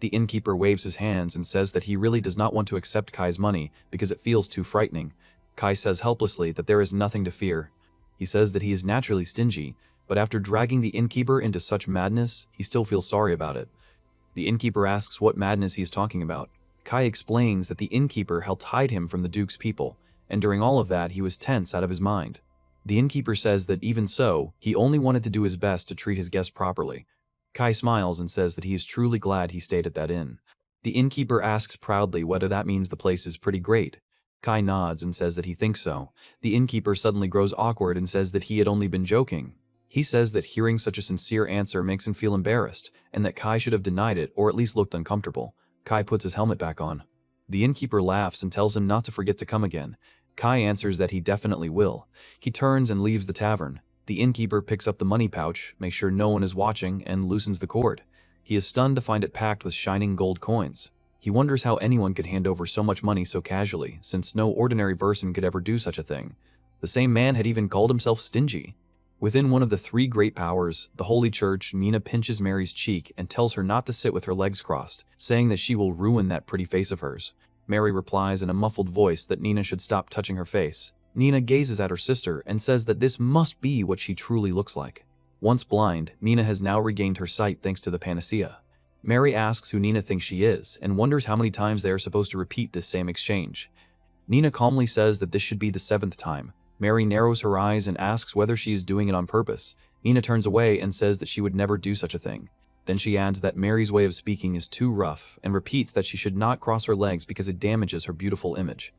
The innkeeper waves his hands and says that he really does not want to accept Kai's money because it feels too frightening. Kai says helplessly that there is nothing to fear. He says that he is naturally stingy, but after dragging the innkeeper into such madness, he still feels sorry about it. The innkeeper asks what madness he is talking about. Kai explains that the innkeeper helped hide him from the Duke's people, and during all of that he was tense out of his mind. The innkeeper says that even so, he only wanted to do his best to treat his guests properly. Kai smiles and says that he is truly glad he stayed at that inn. The innkeeper asks proudly whether that means the place is pretty great. Kai nods and says that he thinks so. The innkeeper suddenly grows awkward and says that he had only been joking. He says that hearing such a sincere answer makes him feel embarrassed, and that Kai should have denied it or at least looked uncomfortable. Kai puts his helmet back on. The innkeeper laughs and tells him not to forget to come again. Kai answers that he definitely will. He turns and leaves the tavern. The innkeeper picks up the money pouch, makes sure no one is watching, and loosens the cord. He is stunned to find it packed with shining gold coins. He wonders how anyone could hand over so much money so casually, since no ordinary person could ever do such a thing. The same man had even called himself stingy. Within one of the three great powers, the Holy Church, Nina pinches Mary's cheek and tells her not to sit with her legs crossed, saying that she will ruin that pretty face of hers. Mary replies in a muffled voice that Nina should stop touching her face. Nina gazes at her sister and says that this must be what she truly looks like. Once blind, Nina has now regained her sight thanks to the panacea. Mary asks who Nina thinks she is and wonders how many times they are supposed to repeat this same exchange. Nina calmly says that this should be the 7th time. Mary narrows her eyes and asks whether she is doing it on purpose. Nina turns away and says that she would never do such a thing. Then she adds that Mary's way of speaking is too rough and repeats that she should not cross her legs because it damages her beautiful image.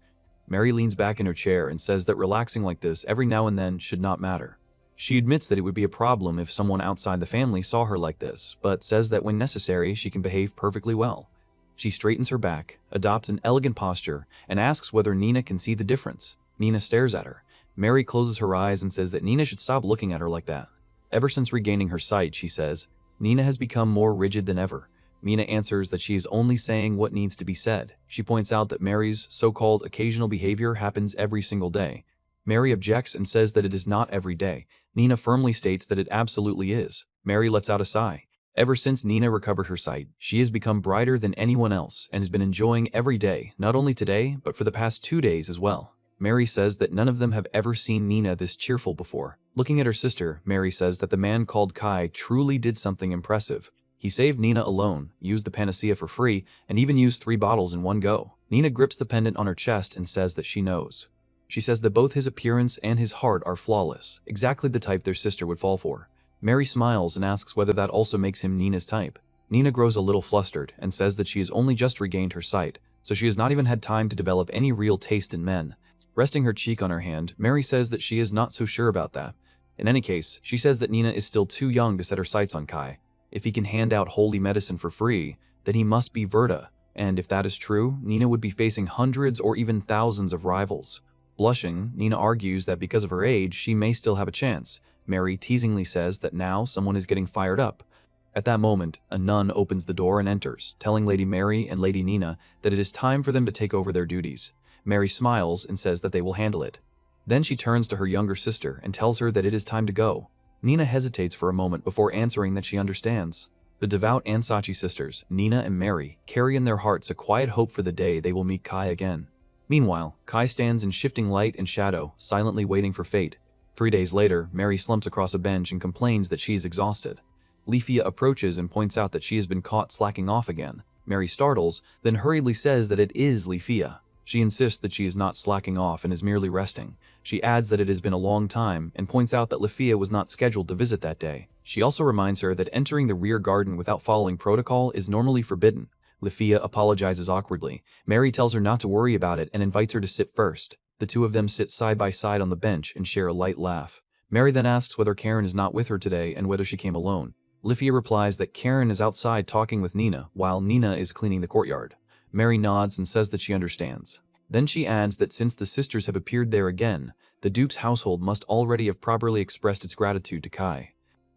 Mary leans back in her chair and says that relaxing like this every now and then should not matter. She admits that it would be a problem if someone outside the family saw her like this, but says that when necessary she can behave perfectly well. She straightens her back, adopts an elegant posture, and asks whether Nina can see the difference. Nina stares at her. Mary closes her eyes and says that Nina should stop looking at her like that. Ever since regaining her sight, she says, Nina has become more rigid than ever. Nina answers that she is only saying what needs to be said. She points out that Mary's so-called occasional behavior happens every single day. Mary objects and says that it is not every day. Nina firmly states that it absolutely is. Mary lets out a sigh. Ever since Nina recovered her sight, she has become brighter than anyone else and has been enjoying every day, not only today, but for the past 2 days as well. Mary says that none of them have ever seen Nina this cheerful before. Looking at her sister, Mary says that the man called Kai truly did something impressive. He saved Nina alone, used the panacea for free, and even used 3 bottles in one go. Nina grips the pendant on her chest and says that she knows. She says that both his appearance and his heart are flawless, exactly the type their sister would fall for. Mary smiles and asks whether that also makes him Nina's type. Nina grows a little flustered and says that she has only just regained her sight, so she has not even had time to develop any real taste in men. Resting her cheek on her hand, Mary says that she is not so sure about that. In any case, she says that Nina is still too young to set her sights on Kai. If he can hand out holy medicine for free, then he must be Verta, and if that is true, Nina would be facing hundreds or even thousands of rivals. Blushing, Nina argues that because of her age, she may still have a chance. Mary teasingly says that now someone is getting fired up. At that moment, a nun opens the door and enters, telling Lady Mary and Lady Nina that it is time for them to take over their duties. Mary smiles and says that they will handle it. Then she turns to her younger sister and tells her that it is time to go. Nina hesitates for a moment before answering that she understands. The devout Ansachi sisters, Nina and Mary, carry in their hearts a quiet hope for the day they will meet Kai again. Meanwhile, Kai stands in shifting light and shadow, silently waiting for fate. 3 days later, Mary slumps across a bench and complains that she is exhausted. Lifia approaches and points out that she has been caught slacking off again. Mary startles, then hurriedly says that it is Lifia. She insists that she is not slacking off and is merely resting. She adds that it has been a long time and points out that Lifia was not scheduled to visit that day. She also reminds her that entering the rear garden without following protocol is normally forbidden. Lifia apologizes awkwardly. Mary tells her not to worry about it and invites her to sit first. The two of them sit side by side on the bench and share a light laugh. Mary then asks whether Karen is not with her today and whether she came alone. Lifia replies that Karen is outside talking with Nina, while Nina is cleaning the courtyard. Mary nods and says that she understands. Then she adds that since the sisters have appeared there again, the Duke's household must already have properly expressed its gratitude to Kai.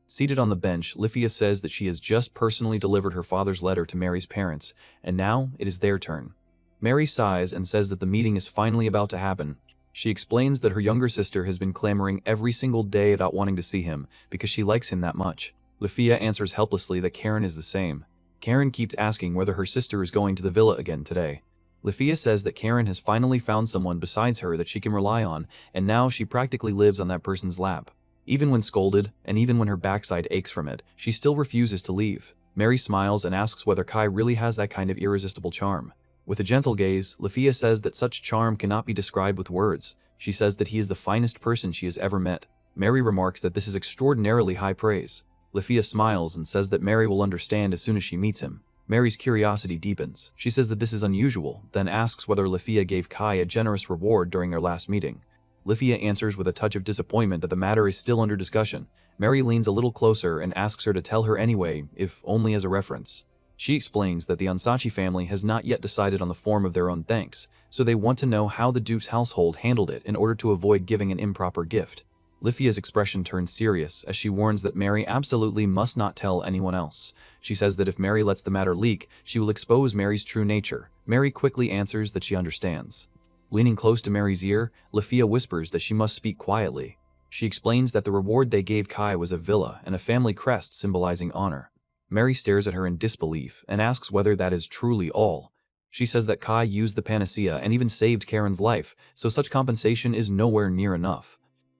Seated on the bench, Lifia says that she has just personally delivered her father's letter to Mary's parents, and now it is their turn. Mary sighs and says that the meeting is finally about to happen. She explains that her younger sister has been clamoring every single day about wanting to see him because she likes him that much. Lifia answers helplessly that Karen is the same. Karen keeps asking whether her sister is going to the villa again today. Lifia says that Karen has finally found someone besides her that she can rely on, and now she practically lives on that person's lap. Even when scolded, and even when her backside aches from it, she still refuses to leave. Mary smiles and asks whether Kai really has that kind of irresistible charm. With a gentle gaze, Lifia says that such charm cannot be described with words. She says that he is the finest person she has ever met. Mary remarks that this is extraordinarily high praise. Lifia smiles and says that Mary will understand as soon as she meets him. Mary's curiosity deepens. She says that this is unusual, then asks whether Lifia gave Kai a generous reward during their last meeting. Lifia answers with a touch of disappointment that the matter is still under discussion. Mary leans a little closer and asks her to tell her anyway, if only as a reference. She explains that the Ansachi family has not yet decided on the form of their own thanks, so they want to know how the Duke's household handled it in order to avoid giving an improper gift. Lifia's expression turns serious as she warns that Mary absolutely must not tell anyone else. She says that if Mary lets the matter leak, she will expose Mary's true nature. Mary quickly answers that she understands. Leaning close to Mary's ear, Lifia whispers that she must speak quietly. She explains that the reward they gave Kai was a villa and a family crest symbolizing honor. Mary stares at her in disbelief and asks whether that is truly all. She says that Kai used the panacea and even saved Karen's life, so such compensation is nowhere near enough.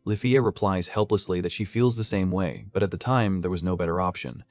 Lifia replies helplessly that she feels the same way, but at the time there was no better option.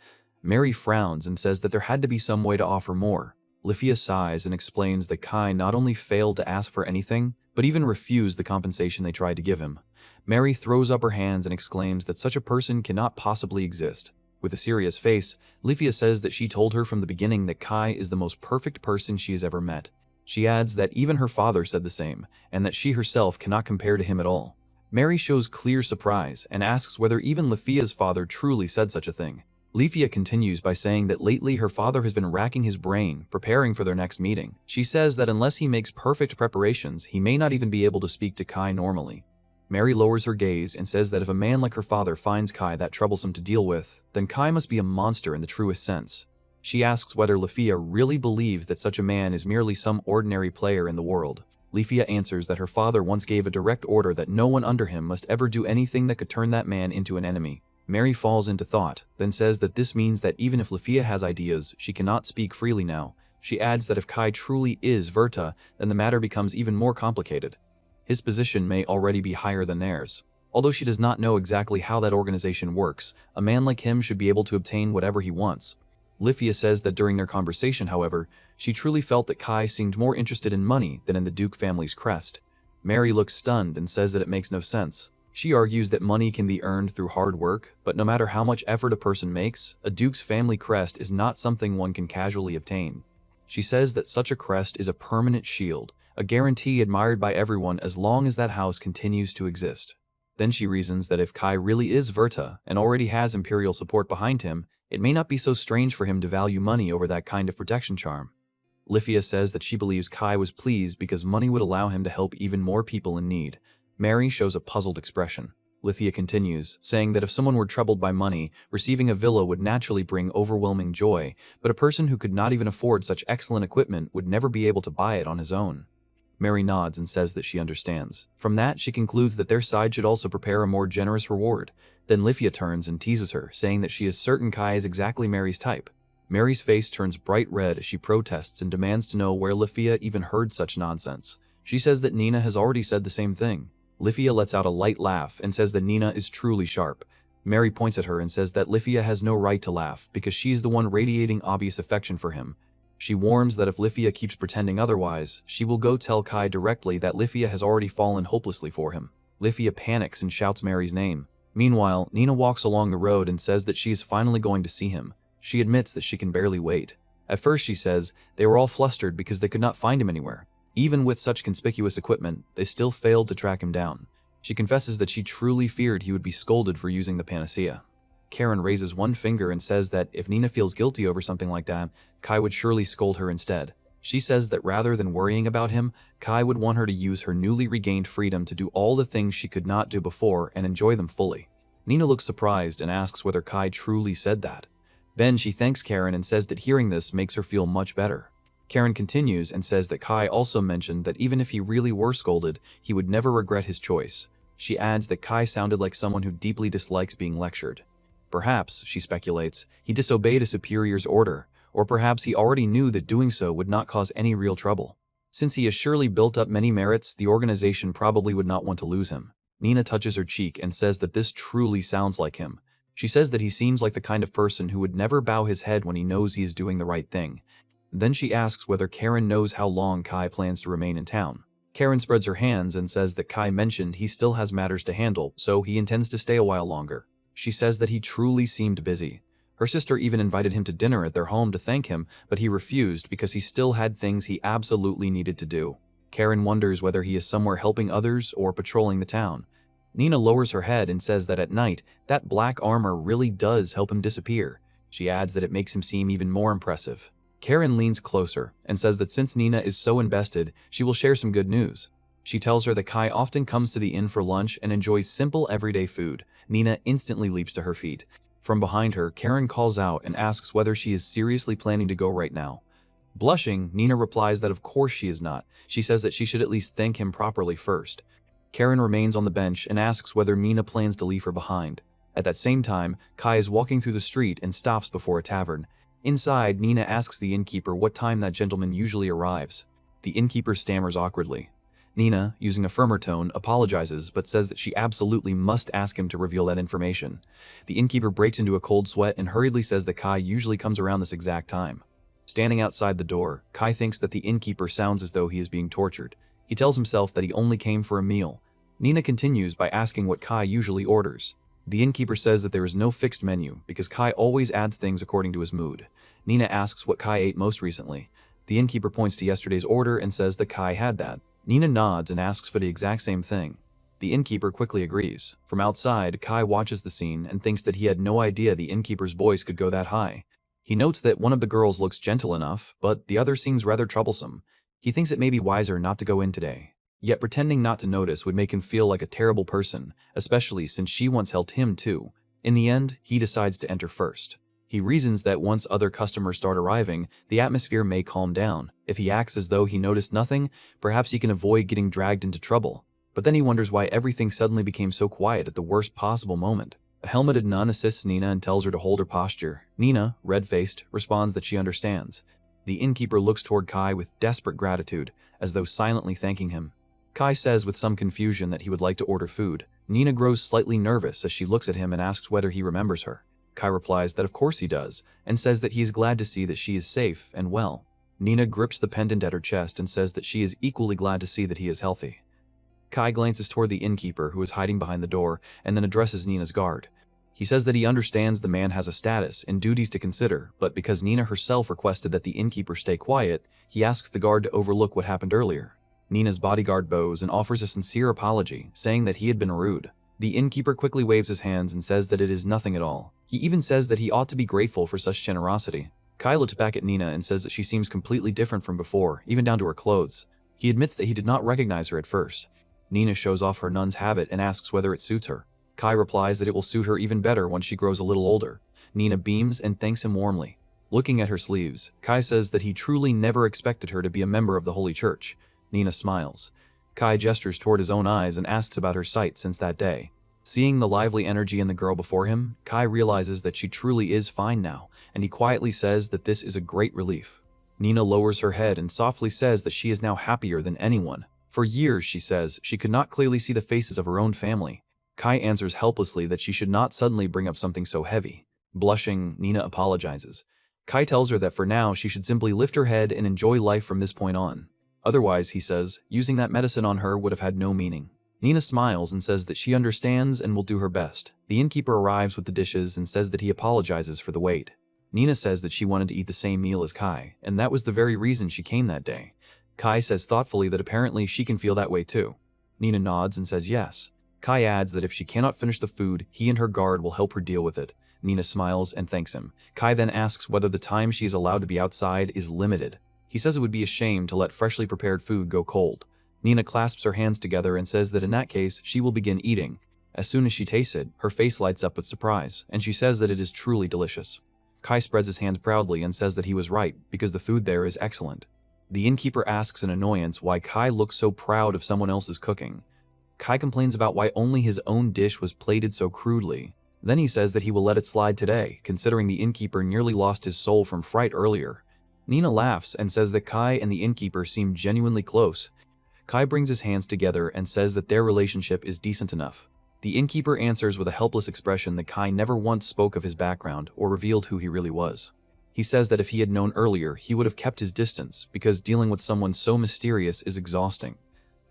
Mary frowns and says that there had to be some way to offer more. Lifia sighs and explains that Kai not only failed to ask for anything, but even refused the compensation they tried to give him. Mary throws up her hands and exclaims that such a person cannot possibly exist. With a serious face, Lifia says that she told her from the beginning that Kai is the most perfect person she has ever met. She adds that even her father said the same, and that she herself cannot compare to him at all. Mary shows clear surprise and asks whether even Lifia's father truly said such a thing. Lifia continues by saying that lately her father has been racking his brain, preparing for their next meeting. She says that unless he makes perfect preparations, he may not even be able to speak to Kai normally. Mary lowers her gaze and says that if a man like her father finds Kai that troublesome to deal with, then Kai must be a monster in the truest sense. She asks whether Lifia really believes that such a man is merely some ordinary player in the world. Lifia answers that her father once gave a direct order that no one under him must ever do anything that could turn that man into an enemy. Mary falls into thought, then says that this means that even if Lifia has ideas, she cannot speak freely now. She adds that if Kai truly is Verta, then the matter becomes even more complicated. His position may already be higher than theirs. Although she does not know exactly how that organization works, a man like him should be able to obtain whatever he wants. Lifia says that during their conversation, however, she truly felt that Kai seemed more interested in money than in the Duke family's crest. Mary looks stunned and says that it makes no sense. She argues that money can be earned through hard work, but no matter how much effort a person makes, a Duke's family crest is not something one can casually obtain. She says that such a crest is a permanent shield, a guarantee admired by everyone as long as that house continues to exist. Then she reasons that if Kai really is Verta and already has imperial support behind him, it may not be so strange for him to value money over that kind of protection charm. Lifia says that she believes Kai was pleased because money would allow him to help even more people in need. Mary shows a puzzled expression. Lifia continues, saying that if someone were troubled by money, receiving a villa would naturally bring overwhelming joy, but a person who could not even afford such excellent equipment would never be able to buy it on his own. Mary nods and says that she understands. From that, she concludes that their side should also prepare a more generous reward. Then Lifia turns and teases her, saying that she is certain Kai is exactly Mary's type. Mary's face turns bright red as she protests and demands to know where Lifia even heard such nonsense. She says that Nina has already said the same thing. Lifia lets out a light laugh and says that Nina is truly sharp. Mary points at her and says that Lifia has no right to laugh because she's the one radiating obvious affection for him. She warns that if Lifia keeps pretending otherwise, she will go tell Kai directly that Lifia has already fallen hopelessly for him. Lifia panics and shouts Mary's name. Meanwhile, Nina walks along the road and says that she is finally going to see him. She admits that she can barely wait. At first, she says, they were all flustered because they could not find him anywhere. Even with such conspicuous equipment, they still failed to track him down. She confesses that she truly feared he would be scolded for using the panacea. Karen raises one finger and says that if Nina feels guilty over something like that, Kai would surely scold her instead. She says that rather than worrying about him, Kai would want her to use her newly regained freedom to do all the things she could not do before and enjoy them fully. Nina looks surprised and asks whether Kai truly said that. Then she thanks Karen and says that hearing this makes her feel much better. Karen continues and says that Kai also mentioned that even if he really were scolded, he would never regret his choice. She adds that Kai sounded like someone who deeply dislikes being lectured. Perhaps, she speculates, he disobeyed a superior's order, or perhaps he already knew that doing so would not cause any real trouble. Since he has surely built up many merits, the organization probably would not want to lose him. Nina touches her cheek and says that this truly sounds like him. She says that he seems like the kind of person who would never bow his head when he knows he is doing the right thing. Then she asks whether Karen knows how long Kai plans to remain in town. Karen spreads her hands and says that Kai mentioned he still has matters to handle, so he intends to stay a while longer. She says that he truly seemed busy. Her sister even invited him to dinner at their home to thank him, but he refused because he still had things he absolutely needed to do. Karen wonders whether he is somewhere helping others or patrolling the town. Nina lowers her head and says that at night, that black armor really does help him disappear. She adds that it makes him seem even more impressive. Karen leans closer and says that since Nina is so invested, she will share some good news. She tells her that Kai often comes to the inn for lunch and enjoys simple everyday food. Nina instantly leaps to her feet. From behind her, Karen calls out and asks whether she is seriously planning to go right now. Blushing, Nina replies that of course she is not. She says that she should at least thank him properly first. Karen remains on the bench and asks whether Nina plans to leave her behind. At that same time, Kai is walking through the street and stops before a tavern. Inside, Nina asks the innkeeper what time that gentleman usually arrives. The innkeeper stammers awkwardly. Nina, using a firmer tone, apologizes but says that she absolutely must ask him to reveal that information. The innkeeper breaks into a cold sweat and hurriedly says that Kai usually comes around this exact time. Standing outside the door, Kai thinks that the innkeeper sounds as though he is being tortured. He tells himself that he only came for a meal. Nina continues by asking what Kai usually orders. The innkeeper says that there is no fixed menu because Kai always adds things according to his mood. Nina asks what Kai ate most recently. The innkeeper points to yesterday's order and says that Kai had that. Nina nods and asks for the exact same thing. The innkeeper quickly agrees. From outside, Kai watches the scene and thinks that he had no idea the innkeeper's voice could go that high. He notes that one of the girls looks gentle enough, but the other seems rather troublesome. He thinks it may be wiser not to go in today. Yet pretending not to notice would make him feel like a terrible person, especially since she once helped him too. In the end, he decides to enter first. He reasons that once other customers start arriving, the atmosphere may calm down. If he acts as though he noticed nothing, perhaps he can avoid getting dragged into trouble. But then he wonders why everything suddenly became so quiet at the worst possible moment. A helmeted nun assists Nina and tells her to hold her posture. Nina, red-faced, responds that she understands. The innkeeper looks toward Kai with desperate gratitude, as though silently thanking him. Kai says with some confusion that he would like to order food. Nina grows slightly nervous as she looks at him and asks whether he remembers her. Kai replies that of course he does, and says that he is glad to see that she is safe and well. Nina grips the pendant at her chest and says that she is equally glad to see that he is healthy. Kai glances toward the innkeeper who is hiding behind the door and then addresses Nina's guard. He says that he understands the man has a status and duties to consider, but because Nina herself requested that the innkeeper stay quiet, he asks the guard to overlook what happened earlier. Nina's bodyguard bows and offers a sincere apology, saying that he had been rude. The innkeeper quickly waves his hands and says that it is nothing at all. He even says that he ought to be grateful for such generosity. Kai looks back at Nina and says that she seems completely different from before, even down to her clothes. He admits that he did not recognize her at first. Nina shows off her nun's habit and asks whether it suits her. Kai replies that it will suit her even better once she grows a little older. Nina beams and thanks him warmly. Looking at her sleeves, Kai says that he truly never expected her to be a member of the Holy Church. Nina smiles. Kai gestures toward his own eyes and asks about her sight since that day. Seeing the lively energy in the girl before him, Kai realizes that she truly is fine now, and he quietly says that this is a great relief. Nina lowers her head and softly says that she is now happier than anyone. For years, she says, she could not clearly see the faces of her own family. Kai answers helplessly that she should not suddenly bring up something so heavy. Blushing, Nina apologizes. Kai tells her that for now she should simply lift her head and enjoy life from this point on. Otherwise, he says, using that medicine on her would have had no meaning. Nina smiles and says that she understands and will do her best. The innkeeper arrives with the dishes and says that he apologizes for the wait. Nina says that she wanted to eat the same meal as Kai, and that was the very reason she came that day. Kai says thoughtfully that apparently she can feel that way too. Nina nods and says yes. Kai adds that if she cannot finish the food, he and her guard will help her deal with it. Nina smiles and thanks him. Kai then asks whether the time she is allowed to be outside is limited. He says it would be a shame to let freshly prepared food go cold. Nina clasps her hands together and says that in that case, she will begin eating. As soon as she tastes it, her face lights up with surprise, and she says that it is truly delicious. Kai spreads his hands proudly and says that he was right, because the food there is excellent. The innkeeper asks in annoyance why Kai looks so proud of someone else's cooking. Kai complains about why only his own dish was plated so crudely. Then he says that he will let it slide today, considering the innkeeper nearly lost his soul from fright earlier. Nina laughs and says that Kai and the innkeeper seem genuinely close. Kai brings his hands together and says that their relationship is decent enough. The innkeeper answers with a helpless expression that Kai never once spoke of his background or revealed who he really was. He says that if he had known earlier, he would have kept his distance because dealing with someone so mysterious is exhausting.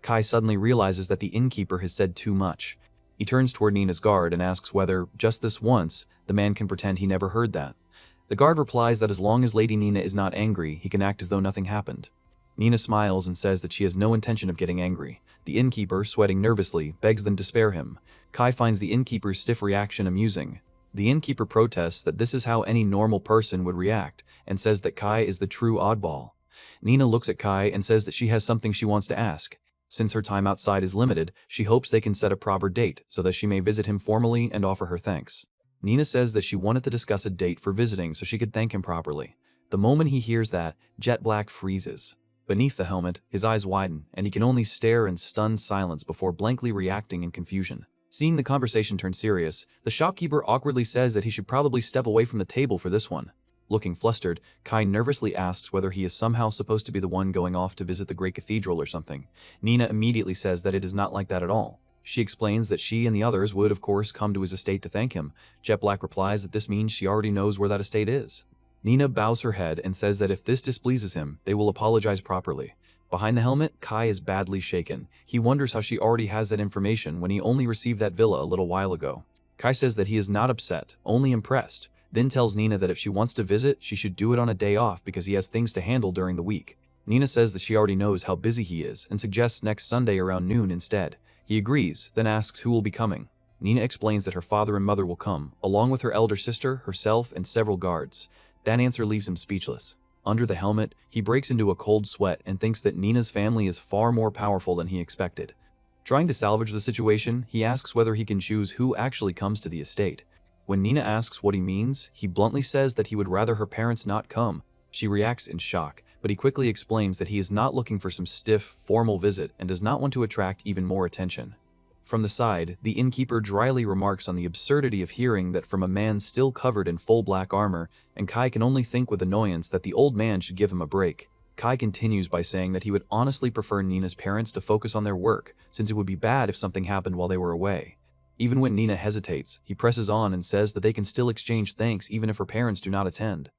Kai suddenly realizes that the innkeeper has said too much. He turns toward Nina's guard and asks whether, just this once, the man can pretend he never heard that. The guard replies that as long as Lady Nina is not angry, he can act as though nothing happened. Nina smiles and says that she has no intention of getting angry. The innkeeper, sweating nervously, begs them to spare him. Kai finds the innkeeper's stiff reaction amusing. The innkeeper protests that this is how any normal person would react, and says that Kai is the true oddball. Nina looks at Kai and says that she has something she wants to ask. Since her time outside is limited, she hopes they can set a proper date so that she may visit him formally and offer her thanks. Nina says that she wanted to discuss a date for visiting so she could thank him properly. The moment he hears that, Jet Black freezes. Beneath the helmet, his eyes widen, and he can only stare in stunned silence before blankly reacting in confusion. Seeing the conversation turn serious, the shopkeeper awkwardly says that he should probably step away from the table for this one. Looking flustered, Kai nervously asks whether he is somehow supposed to be the one going off to visit the great cathedral or something. Nina immediately says that it is not like that at all. She explains that she and the others would, of course, come to his estate to thank him. Jet Black replies that this means she already knows where that estate is. Nina bows her head and says that if this displeases him, they will apologize properly. Behind the helmet, Kai is badly shaken. He wonders how she already has that information when he only received that villa a little while ago. Kai says that he is not upset, only impressed, then tells Nina that if she wants to visit, she should do it on a day off because he has things to handle during the week. Nina says that she already knows how busy he is and suggests next Sunday around noon instead. He agrees, then asks who will be coming. Nina explains that her father and mother will come, along with her elder sister, herself, and several guards. That answer leaves him speechless. Under the helmet, he breaks into a cold sweat and thinks that Nina's family is far more powerful than he expected. Trying to salvage the situation, he asks whether he can choose who actually comes to the estate. When Nina asks what he means, he bluntly says that he would rather her parents not come. She reacts in shock, but he quickly explains that he is not looking for some stiff, formal visit and does not want to attract even more attention. From the side, the innkeeper dryly remarks on the absurdity of hearing that from a man still covered in full black armor, and Kai can only think with annoyance that the old man should give him a break. Kai continues by saying that he would honestly prefer Nina's parents to focus on their work, since it would be bad if something happened while they were away. Even when Nina hesitates, he presses on and says that they can still exchange thanks even if her parents do not attend.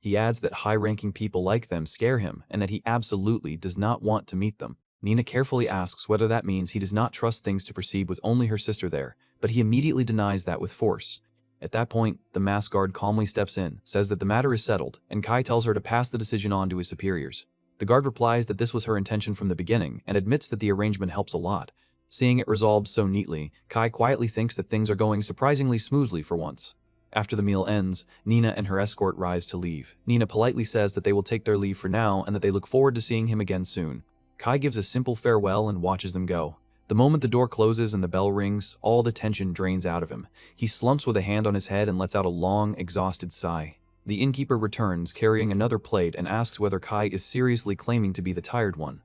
He adds that high-ranking people like them scare him and that he absolutely does not want to meet them. Nina carefully asks whether that means he does not trust things to proceed with only her sister there, but he immediately denies that with force. At that point, the masked guard calmly steps in, says that the matter is settled, and Kai tells her to pass the decision on to his superiors. The guard replies that this was her intention from the beginning and admits that the arrangement helps a lot. Seeing it resolved so neatly, Kai quietly thinks that things are going surprisingly smoothly for once. After the meal ends, Nina and her escort rise to leave. Nina politely says that they will take their leave for now and that they look forward to seeing him again soon. Kai gives a simple farewell and watches them go. The moment the door closes and the bell rings, all the tension drains out of him. He slumps with a hand on his head and lets out a long, exhausted sigh. The innkeeper returns, carrying another plate, and asks whether Kai is seriously claiming to be the tired one.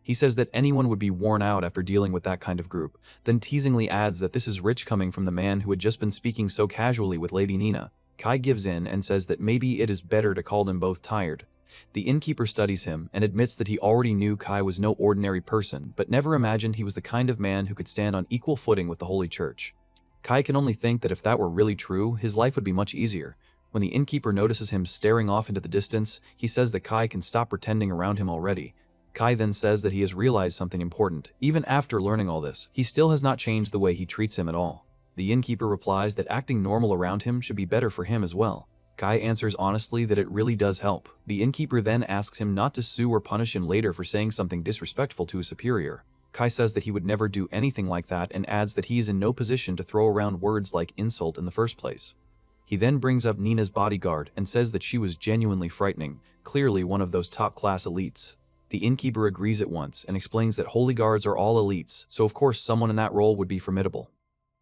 He says that anyone would be worn out after dealing with that kind of group, then teasingly adds that this is rich coming from the man who had just been speaking so casually with Lady Nina. Kai gives in and says that maybe it is better to call them both tired. The innkeeper studies him and admits that he already knew Kai was no ordinary person, but never imagined he was the kind of man who could stand on equal footing with the Holy Church. Kai can only think that if that were really true, his life would be much easier. When the innkeeper notices him staring off into the distance, he says that Kai can stop pretending around him already. Kai then says that he has realized something important. Even after learning all this, he still has not changed the way he treats him at all. The innkeeper replies that acting normal around him should be better for him as well. Kai answers honestly that it really does help. The innkeeper then asks him not to sue or punish him later for saying something disrespectful to his superior. Kai says that he would never do anything like that and adds that he is in no position to throw around words like insult in the first place. He then brings up Nina's bodyguard and says that she was genuinely frightening, clearly one of those top-class elites. The innkeeper agrees at once and explains that holy guards are all elites, so of course someone in that role would be formidable.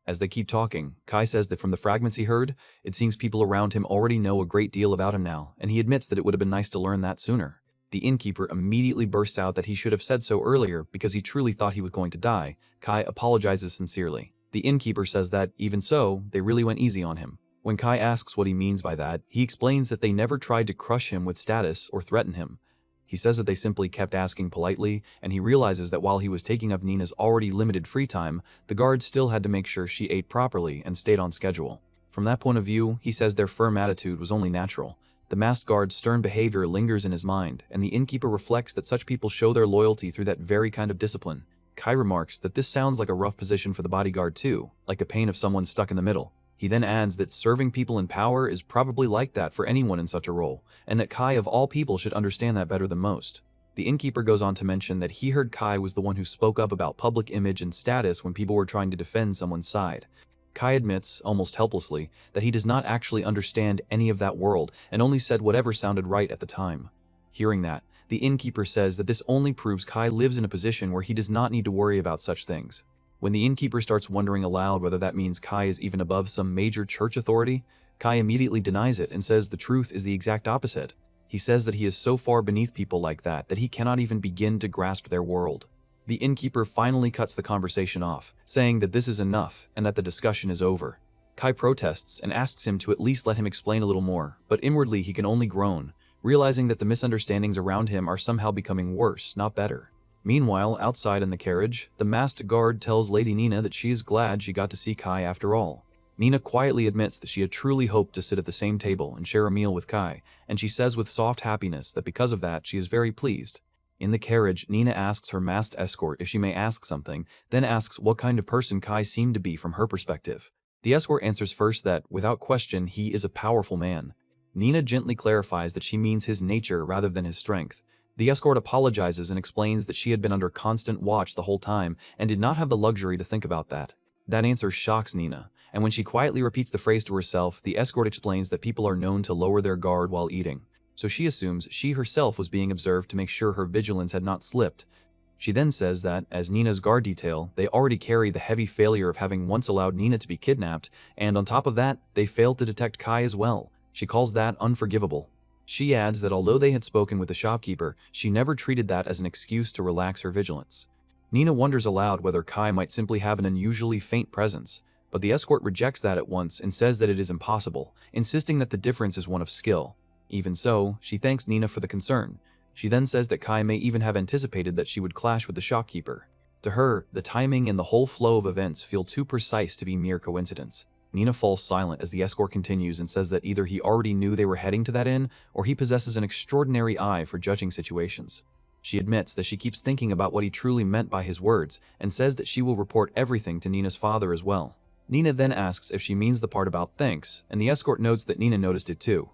As they keep talking, Kai says that from the fragments he heard, it seems people around him already know a great deal about him now, and he admits that it would have been nice to learn that sooner. The innkeeper immediately bursts out that he should have said so earlier because he truly thought he was going to die. Kai apologizes sincerely. The innkeeper says that, even so, they really went easy on him. When Kai asks what he means by that, he explains that they never tried to crush him with status or threaten him. He says that they simply kept asking politely, and he realizes that while he was taking up Nina's already limited free time, the guards still had to make sure she ate properly and stayed on schedule. From that point of view, he says their firm attitude was only natural. The masked guard's stern behavior lingers in his mind, and the innkeeper reflects that such people show their loyalty through that very kind of discipline. Kai remarks that this sounds like a rough position for the bodyguard too, like the pain of someone stuck in the middle. He then adds that serving people in power is probably like that for anyone in such a role, and that Kai of all people should understand that better than most. The innkeeper goes on to mention that he heard Kai was the one who spoke up about public image and status when people were trying to defend someone's side. Kai admits, almost helplessly, that he does not actually understand any of that world and only said whatever sounded right at the time. Hearing that, The innkeeper says that this only proves Kai lives in a position where he does not need to worry about such things. When the innkeeper starts wondering aloud whether that means Kai is even above some major church authority, Kai immediately denies it and says the truth is the exact opposite. He says that he is so far beneath people like that he cannot even begin to grasp their world. The innkeeper finally cuts the conversation off, saying that this is enough and that the discussion is over. Kai protests and asks him to at least let him explain a little more, but inwardly he can only groan, realizing that the misunderstandings around him are somehow becoming worse, not better. Meanwhile, outside in the carriage, the masked guard tells Lady Nina that she is glad she got to see Kai after all. Nina quietly admits that she had truly hoped to sit at the same table and share a meal with Kai, and she says with soft happiness that because of that she is very pleased. In the carriage, Nina asks her masked escort if she may ask something, then asks what kind of person Kai seemed to be from her perspective. The escort answers first that, without question, he is a powerful man. Nina gently clarifies that she means his nature rather than his strength. The escort apologizes and explains that she had been under constant watch the whole time and did not have the luxury to think about that. That answer shocks Nina, and when she quietly repeats the phrase to herself, the escort explains that people are known to lower their guard while eating, so she assumes she herself was being observed to make sure her vigilance had not slipped. She then says that, as Nina's guard detail, they already carry the heavy failure of having once allowed Nina to be kidnapped, and on top of that, they failed to detect Kai as well. She calls that unforgivable. She adds that although they had spoken with the shopkeeper, she never treated that as an excuse to relax her vigilance. Nina wonders aloud whether Kai might simply have an unusually faint presence, but the escort rejects that at once and says that it is impossible, insisting that the difference is one of skill. Even so, she thanks Nina for the concern. She then says that Kai may even have anticipated that she would clash with the shopkeeper. To her, the timing and the whole flow of events feel too precise to be mere coincidence. Nina falls silent as the escort continues and says that either he already knew they were heading to that inn, or he possesses an extraordinary eye for judging situations. She admits that she keeps thinking about what he truly meant by his words, and says that she will report everything to Nina's father as well. Nina then asks if she means the part about thanks, and the escort notes that Nina noticed it too.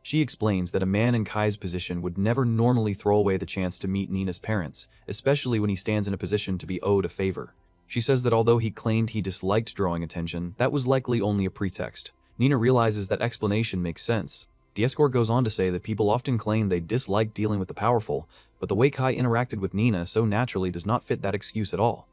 She explains that a man in Kai's position would never normally throw away the chance to meet Nina's parents, especially when he stands in a position to be owed a favor. She says that although he claimed he disliked drawing attention, that was likely only a pretext. Nina realizes that explanation makes sense. The escort goes on to say that people often claim they dislike dealing with the powerful, but the way Kai interacted with Nina so naturally does not fit that excuse at all.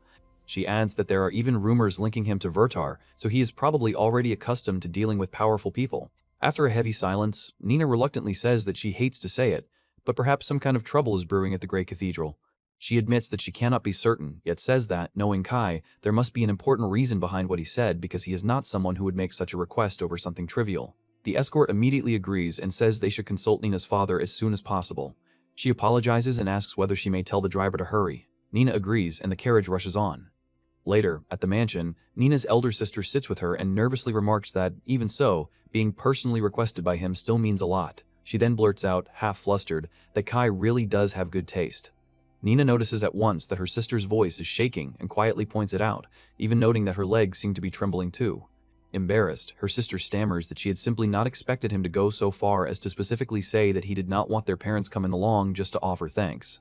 She adds that there are even rumors linking him to Vertar, so he is probably already accustomed to dealing with powerful people. After a heavy silence, Nina reluctantly says that she hates to say it, but perhaps some kind of trouble is brewing at the Great Cathedral. She admits that she cannot be certain, yet says that, knowing Kai, there must be an important reason behind what he said because he is not someone who would make such a request over something trivial. The escort immediately agrees and says they should consult Nina's father as soon as possible. She apologizes and asks whether she may tell the driver to hurry. Nina agrees and the carriage rushes on. Later, at the mansion, Nina's elder sister sits with her and nervously remarks that, even so, being personally requested by him still means a lot. She then blurts out, half flustered, that Kai really does have good taste. Nina notices at once that her sister's voice is shaking and quietly points it out, even noting that her legs seem to be trembling too. Embarrassed, her sister stammers that she had simply not expected him to go so far as to specifically say that he did not want their parents coming along just to offer thanks.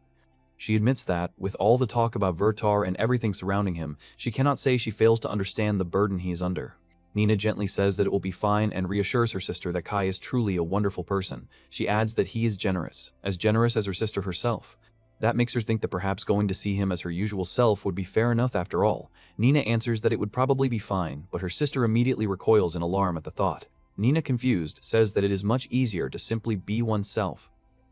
She admits that, with all the talk about Vertar and everything surrounding him, she cannot say she fails to understand the burden he is under. Nina gently says that it will be fine and reassures her sister that Kai is truly a wonderful person. She adds that he is generous as her sister herself. That makes her think that perhaps going to see him as her usual self would be fair enough after all. Nina answers that it would probably be fine, but her sister immediately recoils in alarm at the thought. Nina, confused, says that it is much easier to simply be oneself.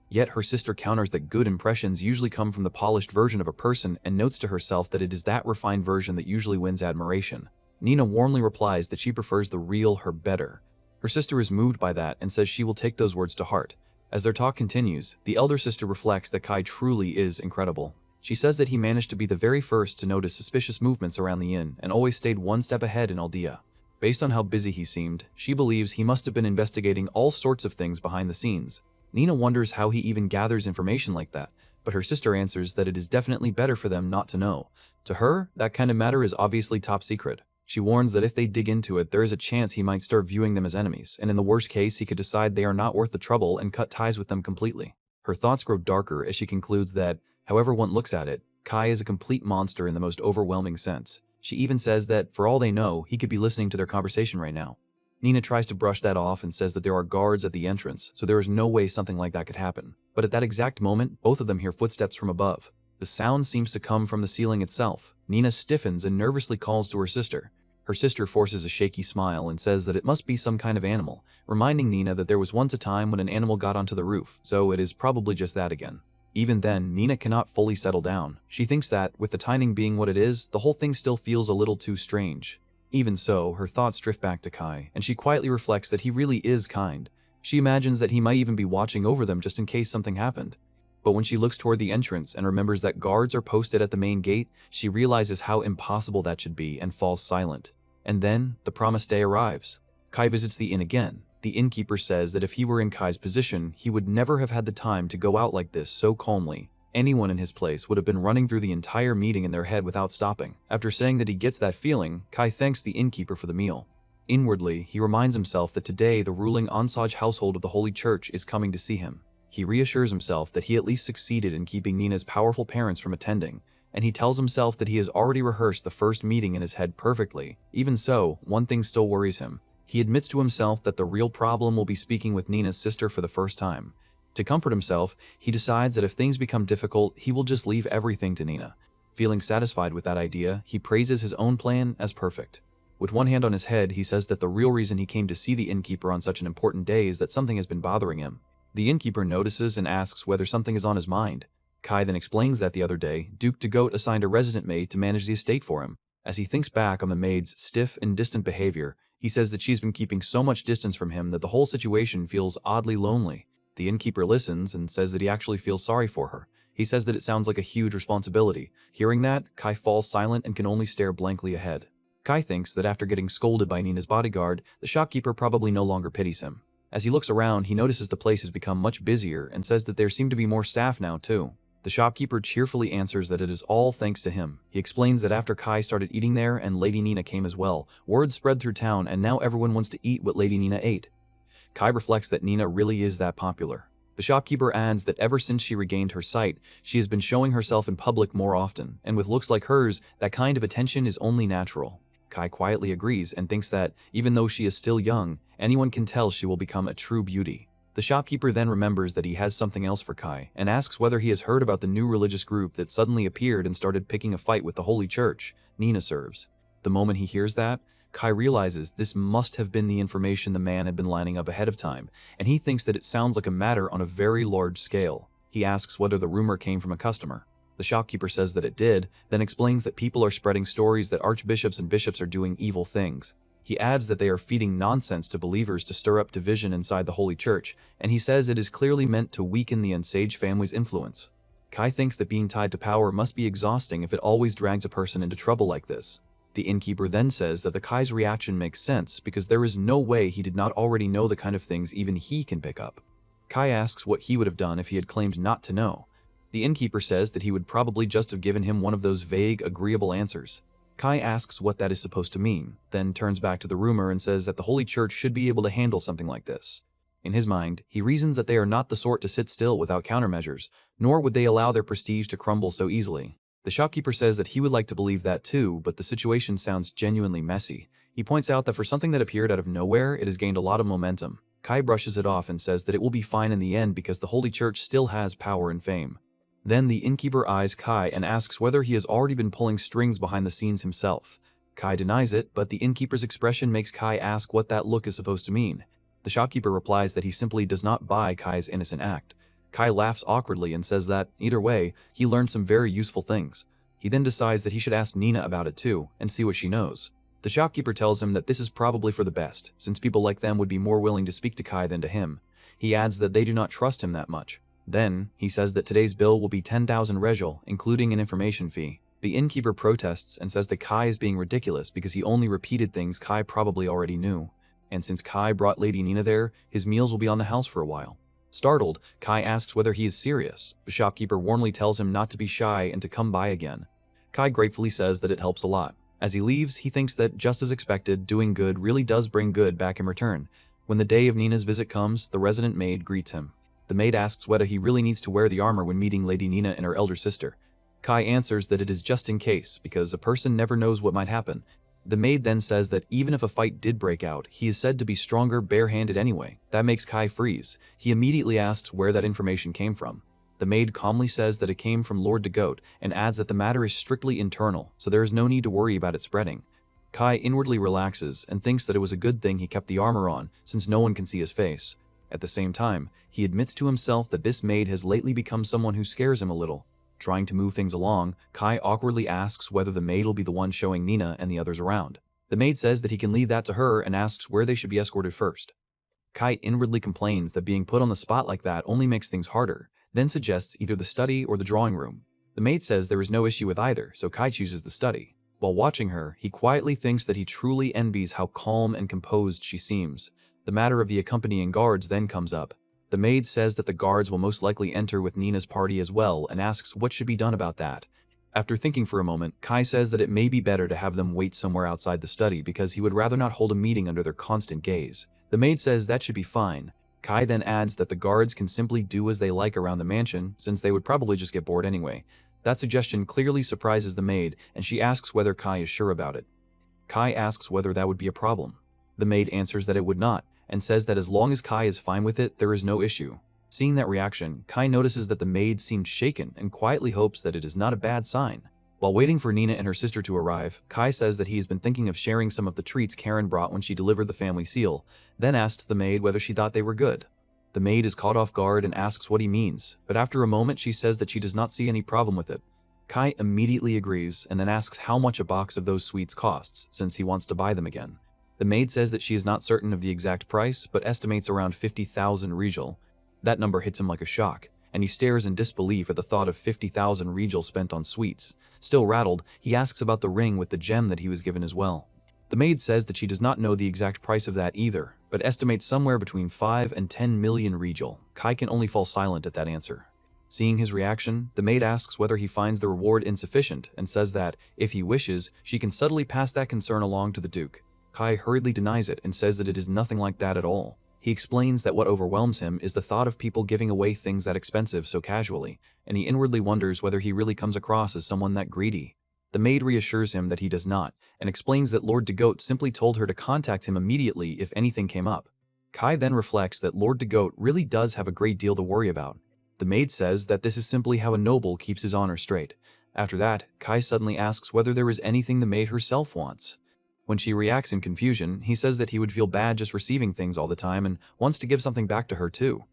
Yet her sister counters that good impressions usually come from the polished version of a person and notes to herself that it is that refined version that usually wins admiration. Nina warmly replies that she prefers the real her better. Her sister is moved by that and says she will take those words to heart. As their talk continues, the elder sister reflects that Kai truly is incredible. She says that he managed to be the very first to notice suspicious movements around the inn and always stayed one step ahead in Aldea. Based on how busy he seemed, she believes he must have been investigating all sorts of things behind the scenes. Nina wonders how he even gathers information like that, but her sister answers that it is definitely better for them not to know. To her, that kind of matter is obviously top secret. She warns that if they dig into it, there is a chance he might start viewing them as enemies, and in the worst case, he could decide they are not worth the trouble and cut ties with them completely. Her thoughts grow darker as she concludes that, however one looks at it, Kai is a complete monster in the most overwhelming sense. She even says that, for all they know, he could be listening to their conversation right now. Nina tries to brush that off and says that there are guards at the entrance, so there is no way something like that could happen. But at that exact moment, both of them hear footsteps from above. The sound seems to come from the ceiling itself. Nina stiffens and nervously calls to her sister. Her sister forces a shaky smile and says that it must be some kind of animal, reminding Nina that there was once a time when an animal got onto the roof, so it is probably just that again. Even then, Nina cannot fully settle down. She thinks that, with the timing being what it is, the whole thing still feels a little too strange. Even so, her thoughts drift back to Kai, and she quietly reflects that he really is kind. She imagines that he might even be watching over them just in case something happened. But when she looks toward the entrance and remembers that guards are posted at the main gate, she realizes how impossible that should be and falls silent. And then, the promised day arrives. Kai visits the inn again. The innkeeper says that if he were in Kai's position, he would never have had the time to go out like this so calmly. Anyone in his place would have been running through the entire meeting in their head without stopping. After saying that he gets that feeling, Kai thanks the innkeeper for the meal. Inwardly, he reminds himself that today the ruling Onsage household of the Holy Church is coming to see him. He reassures himself that he at least succeeded in keeping Nina's powerful parents from attending, and he tells himself that he has already rehearsed the first meeting in his head perfectly. Even so, one thing still worries him. He admits to himself that the real problem will be speaking with Nina's sister for the first time. To comfort himself, he decides that if things become difficult, he will just leave everything to Nina. Feeling satisfied with that idea, he praises his own plan as perfect. With one hand on his head, he says that the real reason he came to see the innkeeper on such an important day is that something has been bothering him. The innkeeper notices and asks whether something is on his mind. Kai then explains that the other day, Duke de Goat assigned a resident maid to manage the estate for him. As he thinks back on the maid's stiff and distant behavior, he says that she's been keeping so much distance from him that the whole situation feels oddly lonely. The innkeeper listens and says that he actually feels sorry for her. He says that it sounds like a huge responsibility. Hearing that, Kai falls silent and can only stare blankly ahead. Kai thinks that after getting scolded by Nina's bodyguard, the shopkeeper probably no longer pities him. As he looks around, he notices the place has become much busier and says that there seem to be more staff now too. The shopkeeper cheerfully answers that it is all thanks to him. He explains that after Kai started eating there and Lady Nina came as well, word spread through town and now everyone wants to eat what Lady Nina ate. Kai reflects that Nina really is that popular. The shopkeeper adds that ever since she regained her sight, she has been showing herself in public more often, and with looks like hers, that kind of attention is only natural. Kai quietly agrees and thinks that, even though she is still young, anyone can tell she will become a true beauty. The shopkeeper then remembers that he has something else for Kai, and asks whether he has heard about the new religious group that suddenly appeared and started picking a fight with the Holy Church Nina serves. The moment he hears that, Kai realizes this must have been the information the man had been lining up ahead of time, and he thinks that it sounds like a matter on a very large scale. He asks whether the rumor came from a customer. The shopkeeper says that it did, then explains that people are spreading stories that archbishops and bishops are doing evil things. He adds that they are feeding nonsense to believers to stir up division inside the Holy Church, and he says it is clearly meant to weaken the Onsage family's influence. Kai thinks that being tied to power must be exhausting if it always drags a person into trouble like this. The innkeeper then says that the Kai's reaction makes sense because there is no way he did not already know the kind of things even he can pick up. Kai asks what he would have done if he had claimed not to know. The innkeeper says that he would probably just have given him one of those vague, agreeable answers. Kai asks what that is supposed to mean, then turns back to the rumor and says that the Holy Church should be able to handle something like this. In his mind, he reasons that they are not the sort to sit still without countermeasures, nor would they allow their prestige to crumble so easily. The shopkeeper says that he would like to believe that too, but the situation sounds genuinely messy. He points out that for something that appeared out of nowhere, it has gained a lot of momentum. Kai brushes it off and says that it will be fine in the end because the Holy Church still has power and fame. Then the innkeeper eyes Kai and asks whether he has already been pulling strings behind the scenes himself. Kai denies it, but the innkeeper's expression makes Kai ask what that look is supposed to mean. The shopkeeper replies that he simply does not buy Kai's innocent act. Kai laughs awkwardly and says that, either way, he learned some very useful things. He then decides that he should ask Nina about it too, and see what she knows. The shopkeeper tells him that this is probably for the best, since people like them would be more willing to speak to Kai than to him. He adds that they do not trust him that much. Then, he says that today's bill will be 10,000 regel, including an information fee. The innkeeper protests and says that Kai is being ridiculous because he only repeated things Kai probably already knew. And since Kai brought Lady Nina there, his meals will be on the house for a while. Startled, Kai asks whether he is serious. The shopkeeper warmly tells him not to be shy and to come by again. Kai gratefully says that it helps a lot. As he leaves, he thinks that, just as expected, doing good really does bring good back in return. When the day of Nina's visit comes, the resident maid greets him. The maid asks whether he really needs to wear the armor when meeting Lady Nina and her elder sister. Kai answers that it is just in case, because a person never knows what might happen. The maid then says that even if a fight did break out, he is said to be stronger barehanded anyway. That makes Kai freeze. He immediately asks where that information came from. The maid calmly says that it came from Lord Degote and adds that the matter is strictly internal, so there is no need to worry about it spreading. Kai inwardly relaxes and thinks that it was a good thing he kept the armor on, since no one can see his face. At the same time, he admits to himself that this maid has lately become someone who scares him a little. Trying to move things along, Kai awkwardly asks whether the maid will be the one showing Nina and the others around. The maid says that he can leave that to her and asks where they should be escorted first. Kai inwardly complains that being put on the spot like that only makes things harder, then suggests either the study or the drawing room. The maid says there is no issue with either, so Kai chooses the study. While watching her, he quietly thinks that he truly envies how calm and composed she seems. The matter of the accompanying guards then comes up. The maid says that the guards will most likely enter with Nina's party as well and asks what should be done about that. After thinking for a moment, Kai says that it may be better to have them wait somewhere outside the study because he would rather not hold a meeting under their constant gaze. The maid says that should be fine. Kai then adds that the guards can simply do as they like around the mansion, since they would probably just get bored anyway. That suggestion clearly surprises the maid, and she asks whether Kai is sure about it. Kai asks whether that would be a problem. The maid answers that it would not, and says that as long as Kai is fine with it, there is no issue. Seeing that reaction, Kai notices that the maid seemed shaken and quietly hopes that it is not a bad sign. While waiting for Nina and her sister to arrive, Kai says that he has been thinking of sharing some of the treats Karen brought when she delivered the family seal, then asks the maid whether she thought they were good. The maid is caught off guard and asks what he means, but after a moment she says that she does not see any problem with it. Kai immediately agrees and then asks how much a box of those sweets costs, since he wants to buy them again. The maid says that she is not certain of the exact price, but estimates around 50,000 regel. That number hits him like a shock, and he stares in disbelief at the thought of 50,000 regel spent on sweets. Still rattled, he asks about the ring with the gem that he was given as well. The maid says that she does not know the exact price of that either, but estimates somewhere between 5 and 10 million regel. Kai can only fall silent at that answer. Seeing his reaction, the maid asks whether he finds the reward insufficient and says that, if he wishes, she can subtly pass that concern along to the Duke. Kai hurriedly denies it and says that it is nothing like that at all. He explains that what overwhelms him is the thought of people giving away things that expensive so casually, and he inwardly wonders whether he really comes across as someone that greedy. The maid reassures him that he does not, and explains that Lord Degote simply told her to contact him immediately if anything came up. Kai then reflects that Lord Degote really does have a great deal to worry about. The maid says that this is simply how a noble keeps his honor straight. After that, Kai suddenly asks whether there is anything the maid herself wants. When she reacts in confusion, he says that he would feel bad just receiving things all the time and wants to give something back to her too.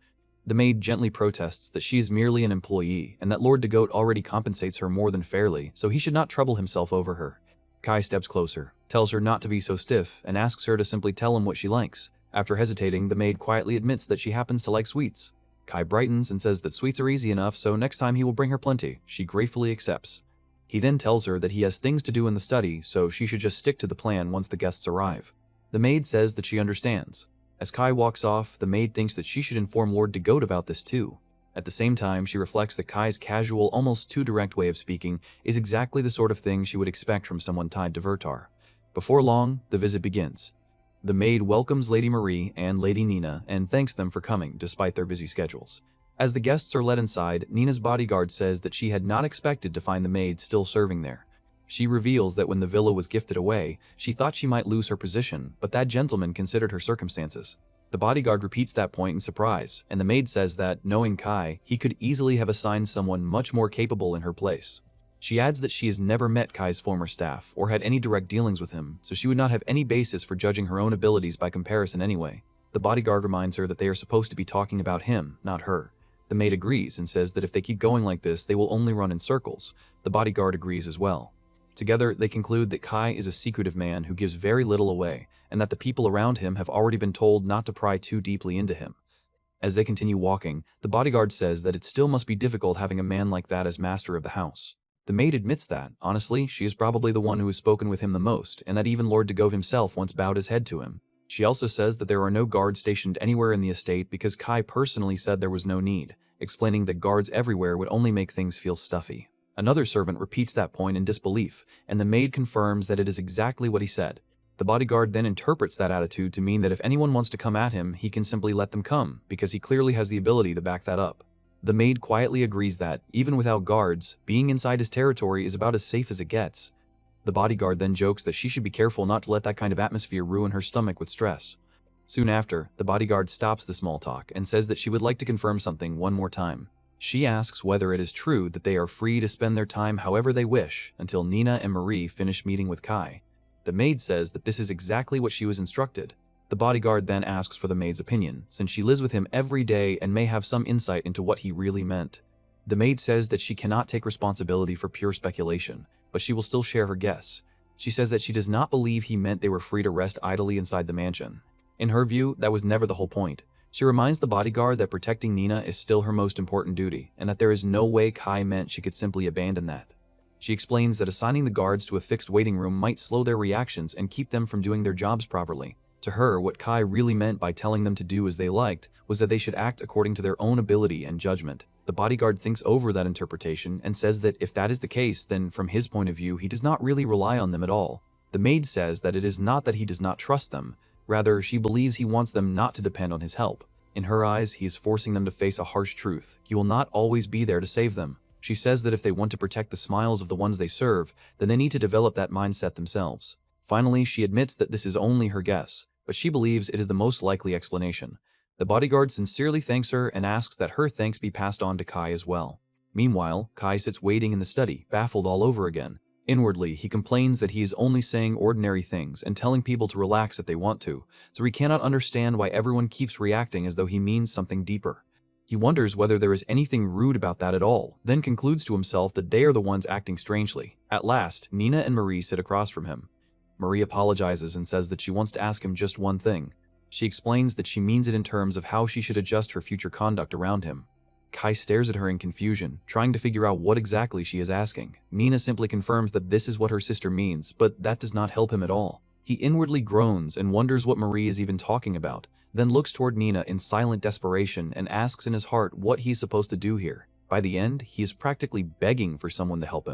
The maid gently protests that she is merely an employee and that Lord Degote already compensates her more than fairly, so he should not trouble himself over her. Kai steps closer, tells her not to be so stiff, and asks her to simply tell him what she likes. After hesitating, the maid quietly admits that she happens to like sweets. Kai brightens and says that sweets are easy enough, so next time he will bring her plenty. She gratefully accepts. He then tells her that he has things to do in the study, so she should just stick to the plan once the guests arrive. The maid says that she understands. As Kai walks off, the maid thinks that she should inform Lord Degote about this too. At the same time, she reflects that Kai's casual, almost too direct way of speaking is exactly the sort of thing she would expect from someone tied to Vertar. Before long, the visit begins. The maid welcomes Lady Marie and Lady Nina and thanks them for coming despite their busy schedules. As the guests are led inside, Nina's bodyguard says that she had not expected to find the maid still serving there. She reveals that when the villa was gifted away, she thought she might lose her position, but that gentleman considered her circumstances. The bodyguard repeats that point in surprise, and the maid says that, knowing Kai, he could easily have assigned someone much more capable in her place. She adds that she has never met Kai's former staff, or had any direct dealings with him, so she would not have any basis for judging her own abilities by comparison anyway. The bodyguard reminds her that they are supposed to be talking about him, not her. The maid agrees and says that if they keep going like this, they will only run in circles. The bodyguard agrees as well. Together, they conclude that Kai is a secretive man who gives very little away, and that the people around him have already been told not to pry too deeply into him. As they continue walking, the bodyguard says that it still must be difficult having a man like that as master of the house. The maid admits that, honestly, she is probably the one who has spoken with him the most, and that even Lord Degote himself once bowed his head to him. She also says that there are no guards stationed anywhere in the estate because Kai personally said there was no need, explaining that guards everywhere would only make things feel stuffy. Another servant repeats that point in disbelief, and the maid confirms that it is exactly what he said. The bodyguard then interprets that attitude to mean that if anyone wants to come at him, he can simply let them come, because he clearly has the ability to back that up. The maid quietly agrees that, even without guards, being inside his territory is about as safe as it gets. The bodyguard then jokes that she should be careful not to let that kind of atmosphere ruin her stomach with stress. Soon after, the bodyguard stops the small talk and says that she would like to confirm something one more time. She asks whether it is true that they are free to spend their time however they wish until Nina and Marie finish meeting with Kai. The maid says that this is exactly what she was instructed. The bodyguard then asks for the maid's opinion, since she lives with him every day and may have some insight into what he really meant. The maid says that she cannot take responsibility for pure speculation, but she will still share her guess. She says that she does not believe he meant they were free to rest idly inside the mansion. In her view, that was never the whole point. She reminds the bodyguard that protecting Nina is still her most important duty, and that there is no way Kai meant she could simply abandon that. She explains that assigning the guards to a fixed waiting room might slow their reactions and keep them from doing their jobs properly. To her, what Kai really meant by telling them to do as they liked was that they should act according to their own ability and judgment. The bodyguard thinks over that interpretation and says that if that is the case, then from his point of view, he does not really rely on them at all. The maid says that it is not that he does not trust them, rather she believes he wants them not to depend on his help. In her eyes, he is forcing them to face a harsh truth. He will not always be there to save them. She says that if they want to protect the smiles of the ones they serve, then they need to develop that mindset themselves. Finally, she admits that this is only her guess, but she believes it is the most likely explanation. The bodyguard sincerely thanks her and asks that her thanks be passed on to Kai as well. Meanwhile, Kai sits waiting in the study, baffled all over again. Inwardly, he complains that he is only saying ordinary things and telling people to relax if they want to, so he cannot understand why everyone keeps reacting as though he means something deeper. He wonders whether there is anything rude about that at all, then concludes to himself that they are the ones acting strangely. At last, Nina and Marie sit across from him. Marie apologizes and says that she wants to ask him just one thing. She explains that she means it in terms of how she should adjust her future conduct around him. Kai stares at her in confusion, trying to figure out what exactly she is asking. Nina simply confirms that this is what her sister means, but that does not help him at all. He inwardly groans and wonders what Marie is even talking about, then looks toward Nina in silent desperation and asks in his heart what he is supposed to do here. By the end, he is practically begging for someone to help him.